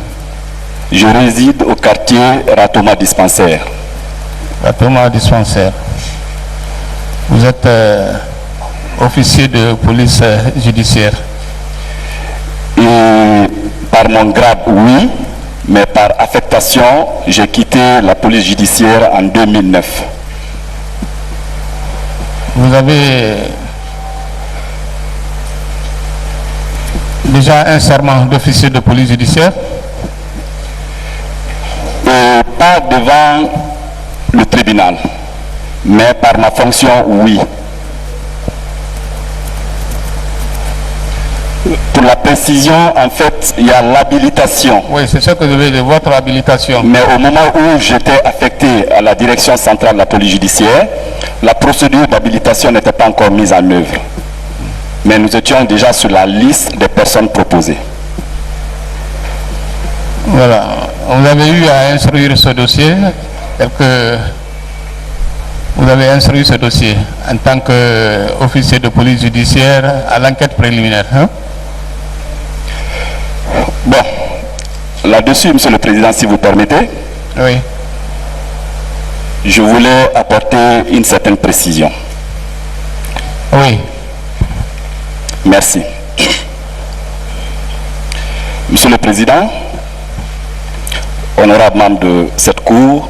Je réside au quartier Ratoma Dispensaire. Ratoma Dispensaire. Vous êtes officier de police judiciaire. Et par mon grade, oui, mais par affectation, j'ai quitté la police judiciaire en 2009. Vous avez déjà un serment d'officier de police judiciaire? Pas devant le tribunal, mais par ma fonction, oui. Pour la précision, en fait, il y a l'habilitation. Oui, c'est ça que je veux dire, votre habilitation. Mais au moment où j'étais affecté à la direction centrale de la police judiciaire, la procédure d'habilitation n'était pas encore mise en œuvre. Mais nous étions déjà sur la liste des personnes proposées. Voilà. Vous avez eu à instruire ce dossier, vous avez instruit ce dossier en tant qu'officier de police judiciaire à l'enquête préliminaire. Hein? Bon, là-dessus, Monsieur le Président, si vous permettez, oui. Je voulais apporter une certaine précision. Oui. Merci. Monsieur le Président, honorable membre de cette Cour,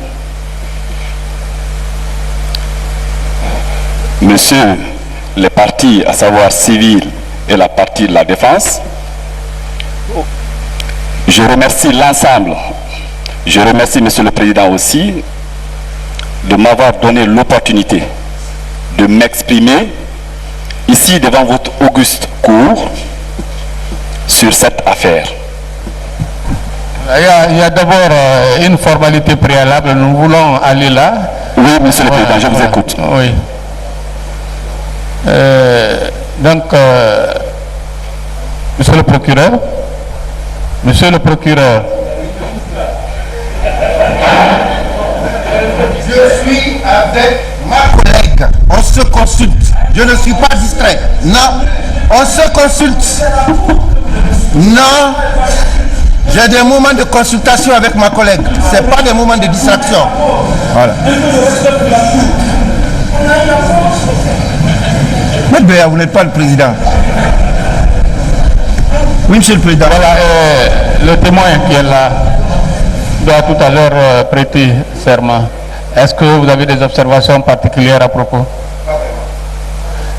Monsieur les partis, à savoir civil et la partie de la défense, je remercie l'ensemble. Je remercie Monsieur le Président aussi de m'avoir donné l'opportunité de m'exprimer ici devant votre auguste cour sur cette affaire. Il y a d'abord une formalité préalable, nous voulons aller là. Oui, Monsieur le Président, je vous écoute. Oui. Donc, Monsieur le procureur, je suis avec ma collègue, on se consulte, je ne suis pas distrait, non, on se consulte, non, j'ai des moments de consultation avec ma collègue, ce n'est pas des moments de distraction. Voilà. Mais vous n'êtes pas le président. Oui, Monsieur le Président. Voilà, le témoin qui est là doit tout à l'heure prêter serment. Est-ce que vous avez des observations particulières à propos?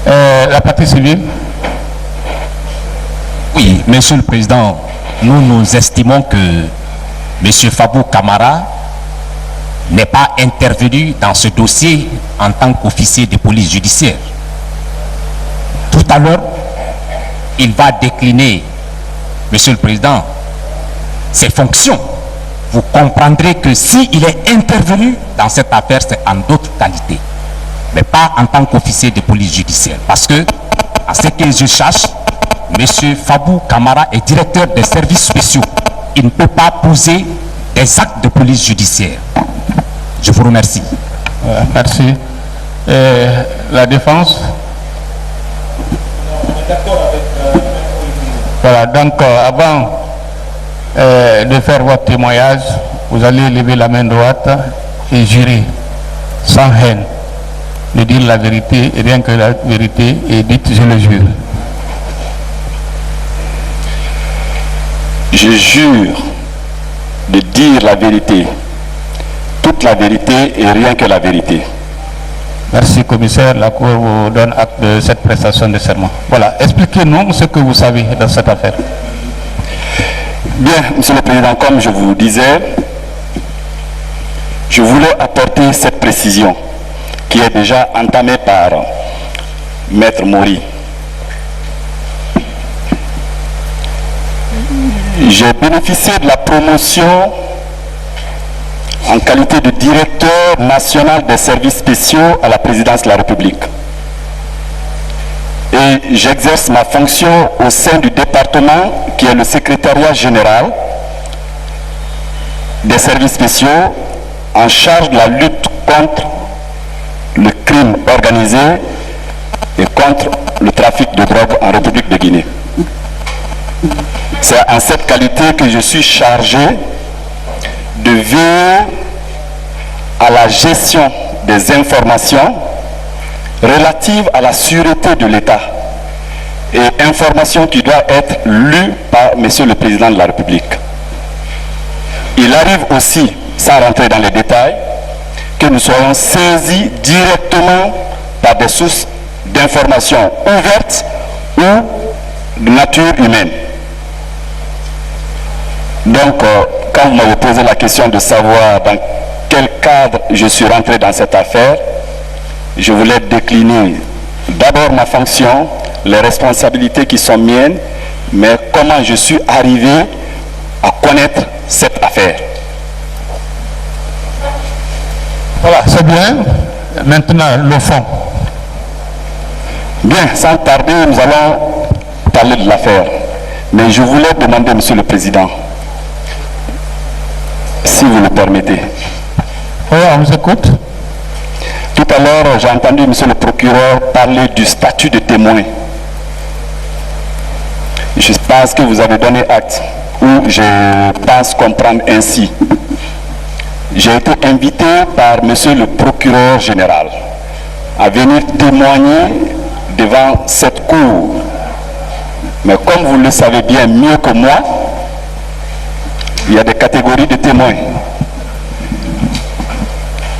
La partie civile? Oui, Monsieur le Président, nous estimons que Monsieur Fabou Kamara n'est pas intervenu dans ce dossier en tant qu'officier de police judiciaire. Tout à l'heure, il va décliner, Monsieur le Président, ses fonctions. Vous comprendrez que s'il est intervenu dans cette affaire, c'est en d'autres qualités, mais pas en tant qu'officier de police judiciaire. Parce que, à ce que je cherche, M. Fabou Kamara est directeur des services spéciaux. Il ne peut pas poser des actes de police judiciaire. Je vous remercie. Merci. La défense? Voilà, donc avant de faire votre témoignage, vous allez lever la main droite et jurer sans haine de dire la vérité et rien que la vérité, et dites je le jure. Je jure de dire la vérité, toute la vérité et rien que la vérité. Merci, commissaire. La Cour vous donne acte de cette prestation de serment. Voilà, expliquez-nous ce que vous savez dans cette affaire. Bien, Monsieur le Président, comme je vous disais, je voulais apporter cette précision qui est déjà entamée par Maître Mori. J'ai bénéficié de la promotion en qualité de directeur national des services spéciaux à la présidence de la République. Et j'exerce ma fonction au sein du département qui est le secrétariat général des services spéciaux en charge de la lutte contre le crime organisé et contre le trafic de drogue en République de Guinée. C'est en cette qualité que je suis chargé de veiller à la gestion des informations relatives à la sûreté de l'État et informations qui doivent être lues par M. le Président de la République. Il arrive aussi, sans rentrer dans les détails, que nous soyons saisis directement par des sources d'informations ouvertes ou de nature humaine. Donc, quand vous m'avez posé la question de savoir dans quel cadre je suis rentré dans cette affaire, je voulais décliner d'abord ma fonction, les responsabilités qui sont miennes, mais comment je suis arrivé à connaître cette affaire. Voilà, c'est bien. Maintenant, le fond. Bien, sans tarder, nous allons parler de l'affaire. Mais je voulais demander, Monsieur le Président, si vous le permettez. Oui, on vous écoute. Tout à l'heure, j'ai entendu Monsieur le procureur parler du statut de témoin. Je pense que vous avez donné acte, ou je pense comprendre ainsi. J'ai été invité par Monsieur le procureur général à venir témoigner devant cette cour. Mais comme vous le savez bien mieux que moi, il y a des catégories de témoins.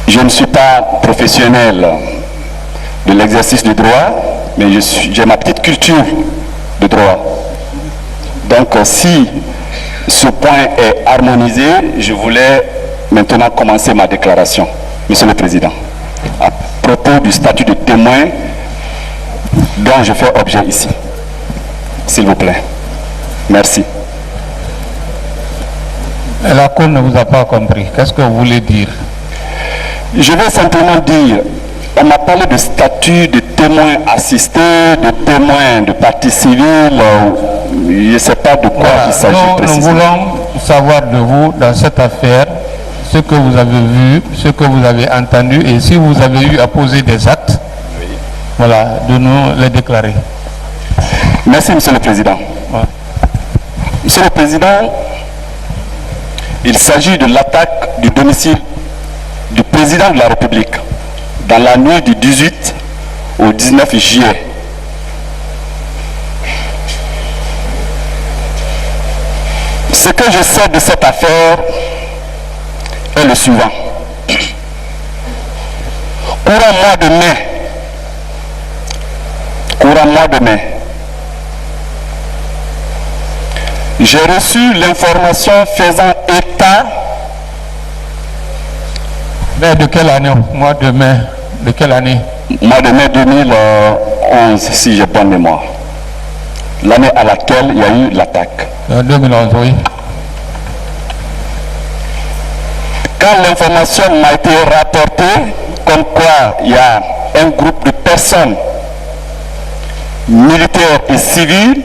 Je ne suis pas professionnel de l'exercice du droit, mais j'ai ma petite culture de droit. Donc si ce point est harmonisé, je voulais maintenant commencer ma déclaration, Monsieur le Président, à propos du statut de témoin dont je fais objet ici. S'il vous plaît. Merci. La Cour ne vous a pas compris. Qu'est-ce que vous voulez dire? Je vais simplement dire, on m'a parlé de statut de témoin assisté, de témoin de partie civile, je ne sais pas de quoi il s'agit précisément. Nous voulons savoir de vous, dans cette affaire, ce que vous avez vu, ce que vous avez entendu, et si vous avez eu à poser des actes, voilà, de nous les déclarer. Merci, Monsieur le Président. Ouais. Monsieur le Président, il s'agit de l'attaque du domicile du Président de la République dans la nuit du 18 au 19 juillet. Ce que je sais de cette affaire est le suivant. Courant mois de mai, j'ai reçu l'information faisant état. Mais de quelle année? Mois de mai, de quelle année? Mois de mai 2011, si j'ai bonne mémoire. L'année à laquelle il y a eu l'attaque. 2011, oui. Quand l'information m'a été rapportée, comme quoi il y a un groupe de personnes, militaires et civils,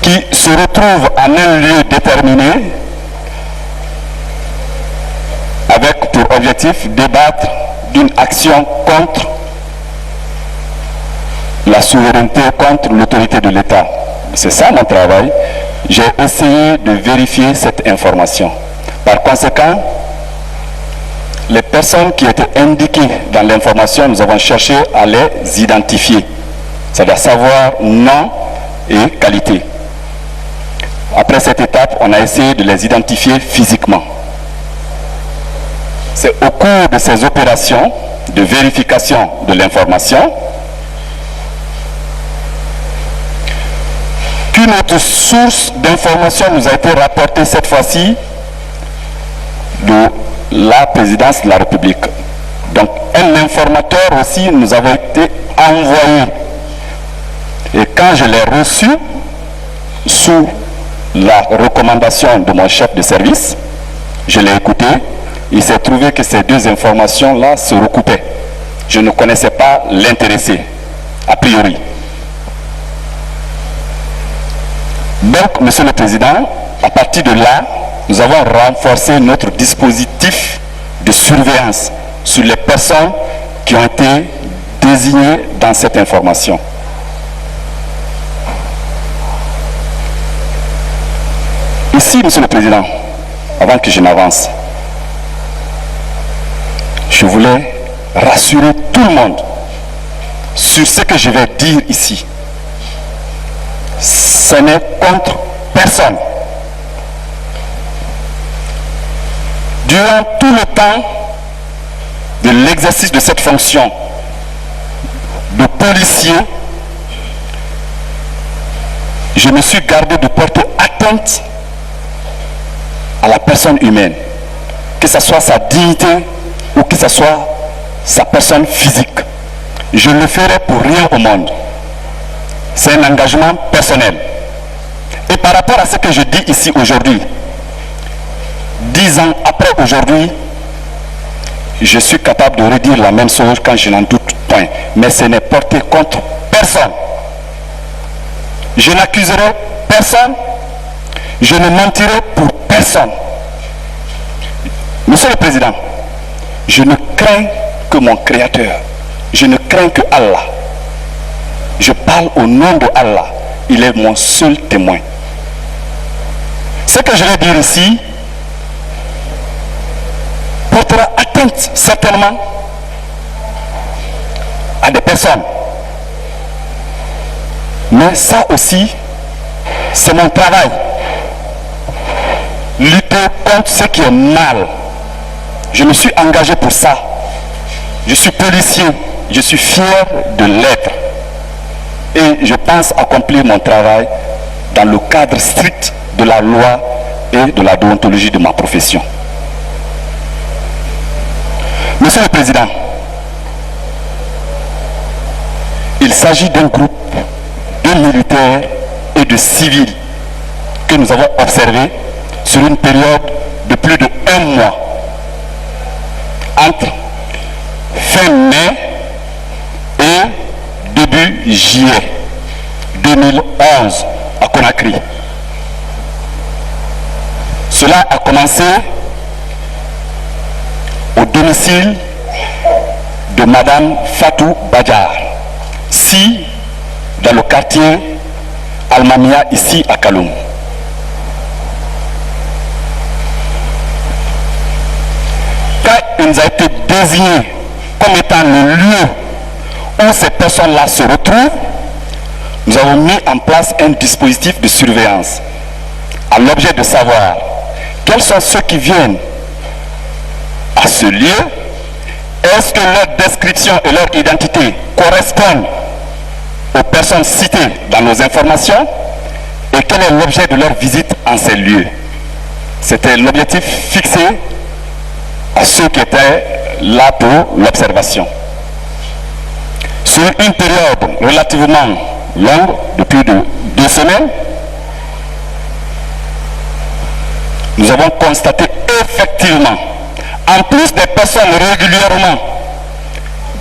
qui se retrouvent en un lieu déterminé, avec pour objectif débattre d'une action contre la souveraineté, contre l'autorité de l'État. C'est ça mon travail. J'ai essayé de vérifier cette information. Par conséquent, les personnes qui étaient indiquées dans l'information, nous avons cherché à les identifier. C'est-à-dire savoir nom et qualité. Après cette étape, on a essayé de les identifier physiquement. C'est au cours de ces opérations de vérification de l'information qu'une autre source d'information nous a été rapportée cette fois-ci de la présidence de la République. Donc un informateur aussi nous avait été envoyé. Et quand je l'ai reçu, sous la recommandation de mon chef de service, je l'ai écouté. Il s'est trouvé que ces deux informations-là se recoupaient. Je ne connaissais pas l'intéressé, a priori. Donc, Monsieur le Président, à partir de là, nous avons renforcé notre dispositif de surveillance sur les personnes qui ont été désignées dans cette information. Ici, Monsieur le Président, avant que je n'avance, je voulais rassurer tout le monde sur ce que je vais dire ici. Ce n'est contre personne. Durant tout le temps de l'exercice de cette fonction de policier, je me suis gardé de porter atteinte à la personne humaine, que ce soit sa dignité ou que ce soit sa personne physique. Je ne le ferai pour rien au monde. C'est un engagement personnel. Et par rapport à ce que je dis ici aujourd'hui, 10 ans après aujourd'hui, je suis capable de redire la même chose quand je n'en doute point. Mais ce n'est porté contre personne. Je n'accuserai personne. Je ne mentirai pour personne. Monsieur le Président, je ne crains que mon Créateur. Je ne crains que Allah. Je parle au nom de Allah. Il est mon seul témoin. Ce que je vais dire ici portera atteinte certainement à des personnes. Mais ça aussi, c'est mon travail. Lutter contre ce qui est mal. Je me suis engagé pour ça. Je suis policier. Je suis fier de l'être. Et je pense accomplir mon travail dans le cadre strict de la loi et de la déontologie de ma profession. Monsieur le Président, il s'agit d'un groupe de militaires et de civils que nous avons observé sur une période de plus de 1 mois entre fin mai et début juillet 2011 à Conakry. Cela a commencé au domicile de Madame Fatou Badjar, si dans le quartier Almamia, ici à Kaloum. Quand il nous a été désigné comme étant le lieu où ces personnes-là se retrouvent, nous avons mis en place un dispositif de surveillance à l'objet de savoir quels sont ceux qui viennent à ce lieu, est-ce que leur description et leur identité correspondent aux personnes citées dans nos informations et quel est l'objet de leur visite en ces lieux. C'était l'objectif fixé à ceux qui étaient là pour l'observation. Sur une période relativement longue, de plus de 2 semaines, nous avons constaté effectivement, en plus des personnes régulièrement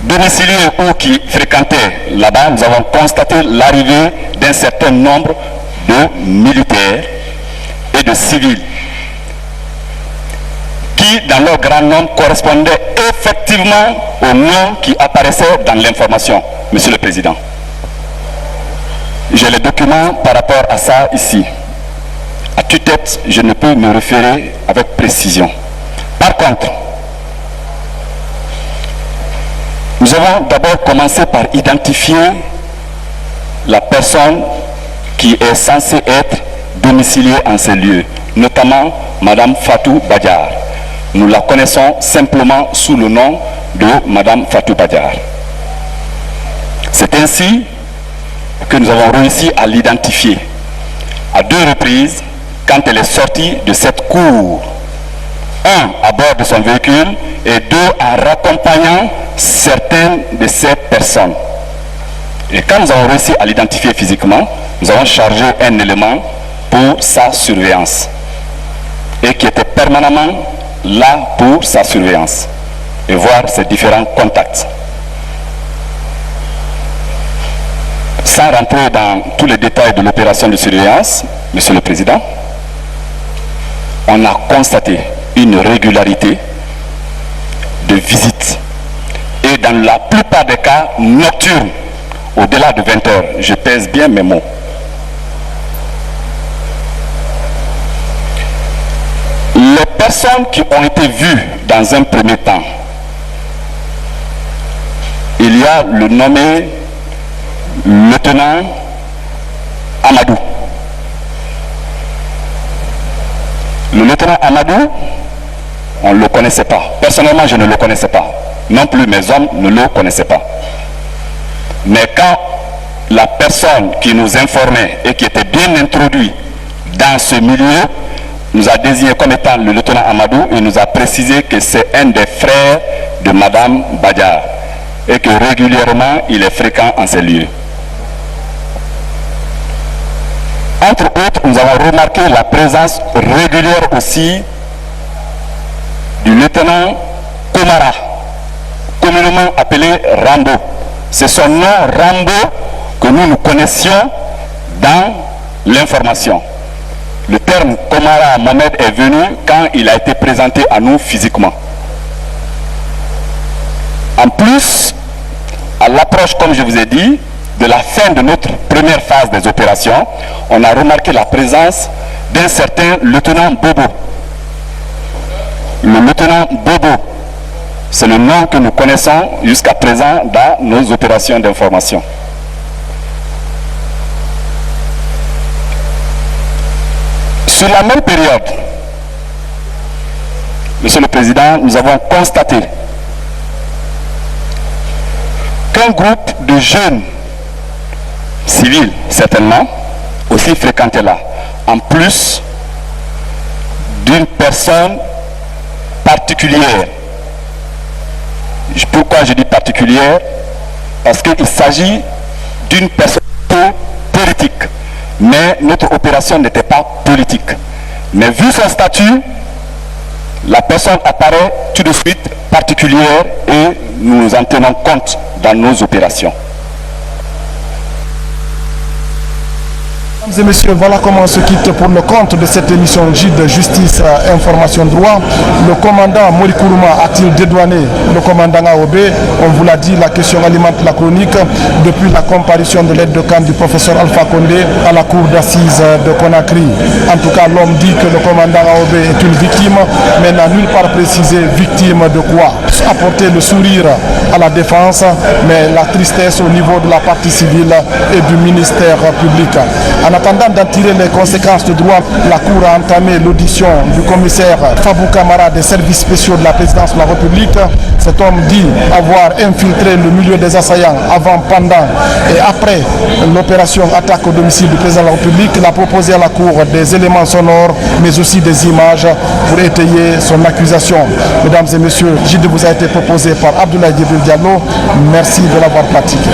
domiciliées ou qui fréquentaient là-bas, nous avons constaté l'arrivée d'un certain nombre de militaires et de civils qui, dans leur grand nombre, correspondaient effectivement aux noms qui apparaissaient dans l'information, Monsieur le Président. J'ai les documents par rapport à ça ici. À tue-tête, je ne peux me référer avec précision. Par contre, nous avons d'abord commencé par identifier la personne qui est censée être domiciliée en ces lieux, notamment Madame Fatou Badjar. Nous la connaissons simplement sous le nom de Madame Fatou Badjar. C'est ainsi que nous avons réussi à l'identifier à 2 reprises quand elle est sortie de cette cour. 1 à bord de son véhicule et 2 en raccompagnant certaines de ces personnes. Et quand nous avons réussi à l'identifier physiquement, nous avons chargé un élément pour sa surveillance et qui était permanemment là pour sa surveillance et voir ses différents contacts. Sans rentrer dans tous les détails de l'opération de surveillance, Monsieur le Président, on a constaté une régularité de visite et dans la plupart des cas nocturnes, au-delà de 20 heures. Je pèse bien mes mots. Les personnes qui ont été vues dans un premier temps, il y a le nommé lieutenant Amadou. Le lieutenant Amadou, on ne le connaissait pas. Personnellement, je ne le connaissais pas. Non plus mes hommes ne le connaissaient pas. Mais quand la personne qui nous informait et qui était bien introduite dans ce milieu nous a désigné comme étant le lieutenant Amadou et nous a précisé que c'est un des frères de Madame Badiar et que régulièrement il est fréquent en ces lieux. Entre autres, nous avons remarqué la présence régulière aussi du lieutenant Komara, communément appelé Rambo. C'est son nom Rambo que nous connaissions dans l'information. Le terme Komara Mohamed est venu quand il a été présenté à nous physiquement. En plus, à l'approche, comme je vous ai dit, de la fin de notre première phase des opérations, on a remarqué la présence d'un certain lieutenant Bobo. Le lieutenant Bobo, c'est le nom que nous connaissons jusqu'à présent dans nos opérations d'information. Sur la même période, Monsieur le Président, nous avons constaté qu'un groupe de jeunes civils, certainement, aussi fréquentait là, en plus d'une personne particulière. Pourquoi je dis particulière? Parce qu'il s'agit d'une personne politique. Mais notre opération n'était pas politique. Mais vu son statut, la personne apparaît tout de suite particulière et nous en tenons compte dans nos opérations. Mesdames et messieurs, voilà comment on se quitte pour le compte de cette émission JID Justice, Information, Droit. Le commandant Mori Kourouma a-t-il dédouané le commandant AOB? On vous l'a dit, la question alimente la chronique. Depuis la comparution de l'aide de camp du professeur Alpha Condé à la cour d'assises de Conakry. En tout cas, l'homme dit que le commandant AOB est une victime, mais n'a nulle part précisé victime de quoi. Apporter le sourire à la défense, mais la tristesse au niveau de la partie civile et du ministère public. En attendant d'en tirer les conséquences de droit, la Cour a entamé l'audition du commissaire Fabou Kamara des services spéciaux de la présidence de la République. Cet homme dit avoir infiltré le milieu des assaillants avant, pendant et après l'opération attaque au domicile du président de la République. Il a proposé à la Cour des éléments sonores, mais aussi des images pour étayer son accusation. Mesdames et messieurs, JID vous a été proposé par Abdoulaye Djibril Diallo. Merci de l'avoir pratiqué.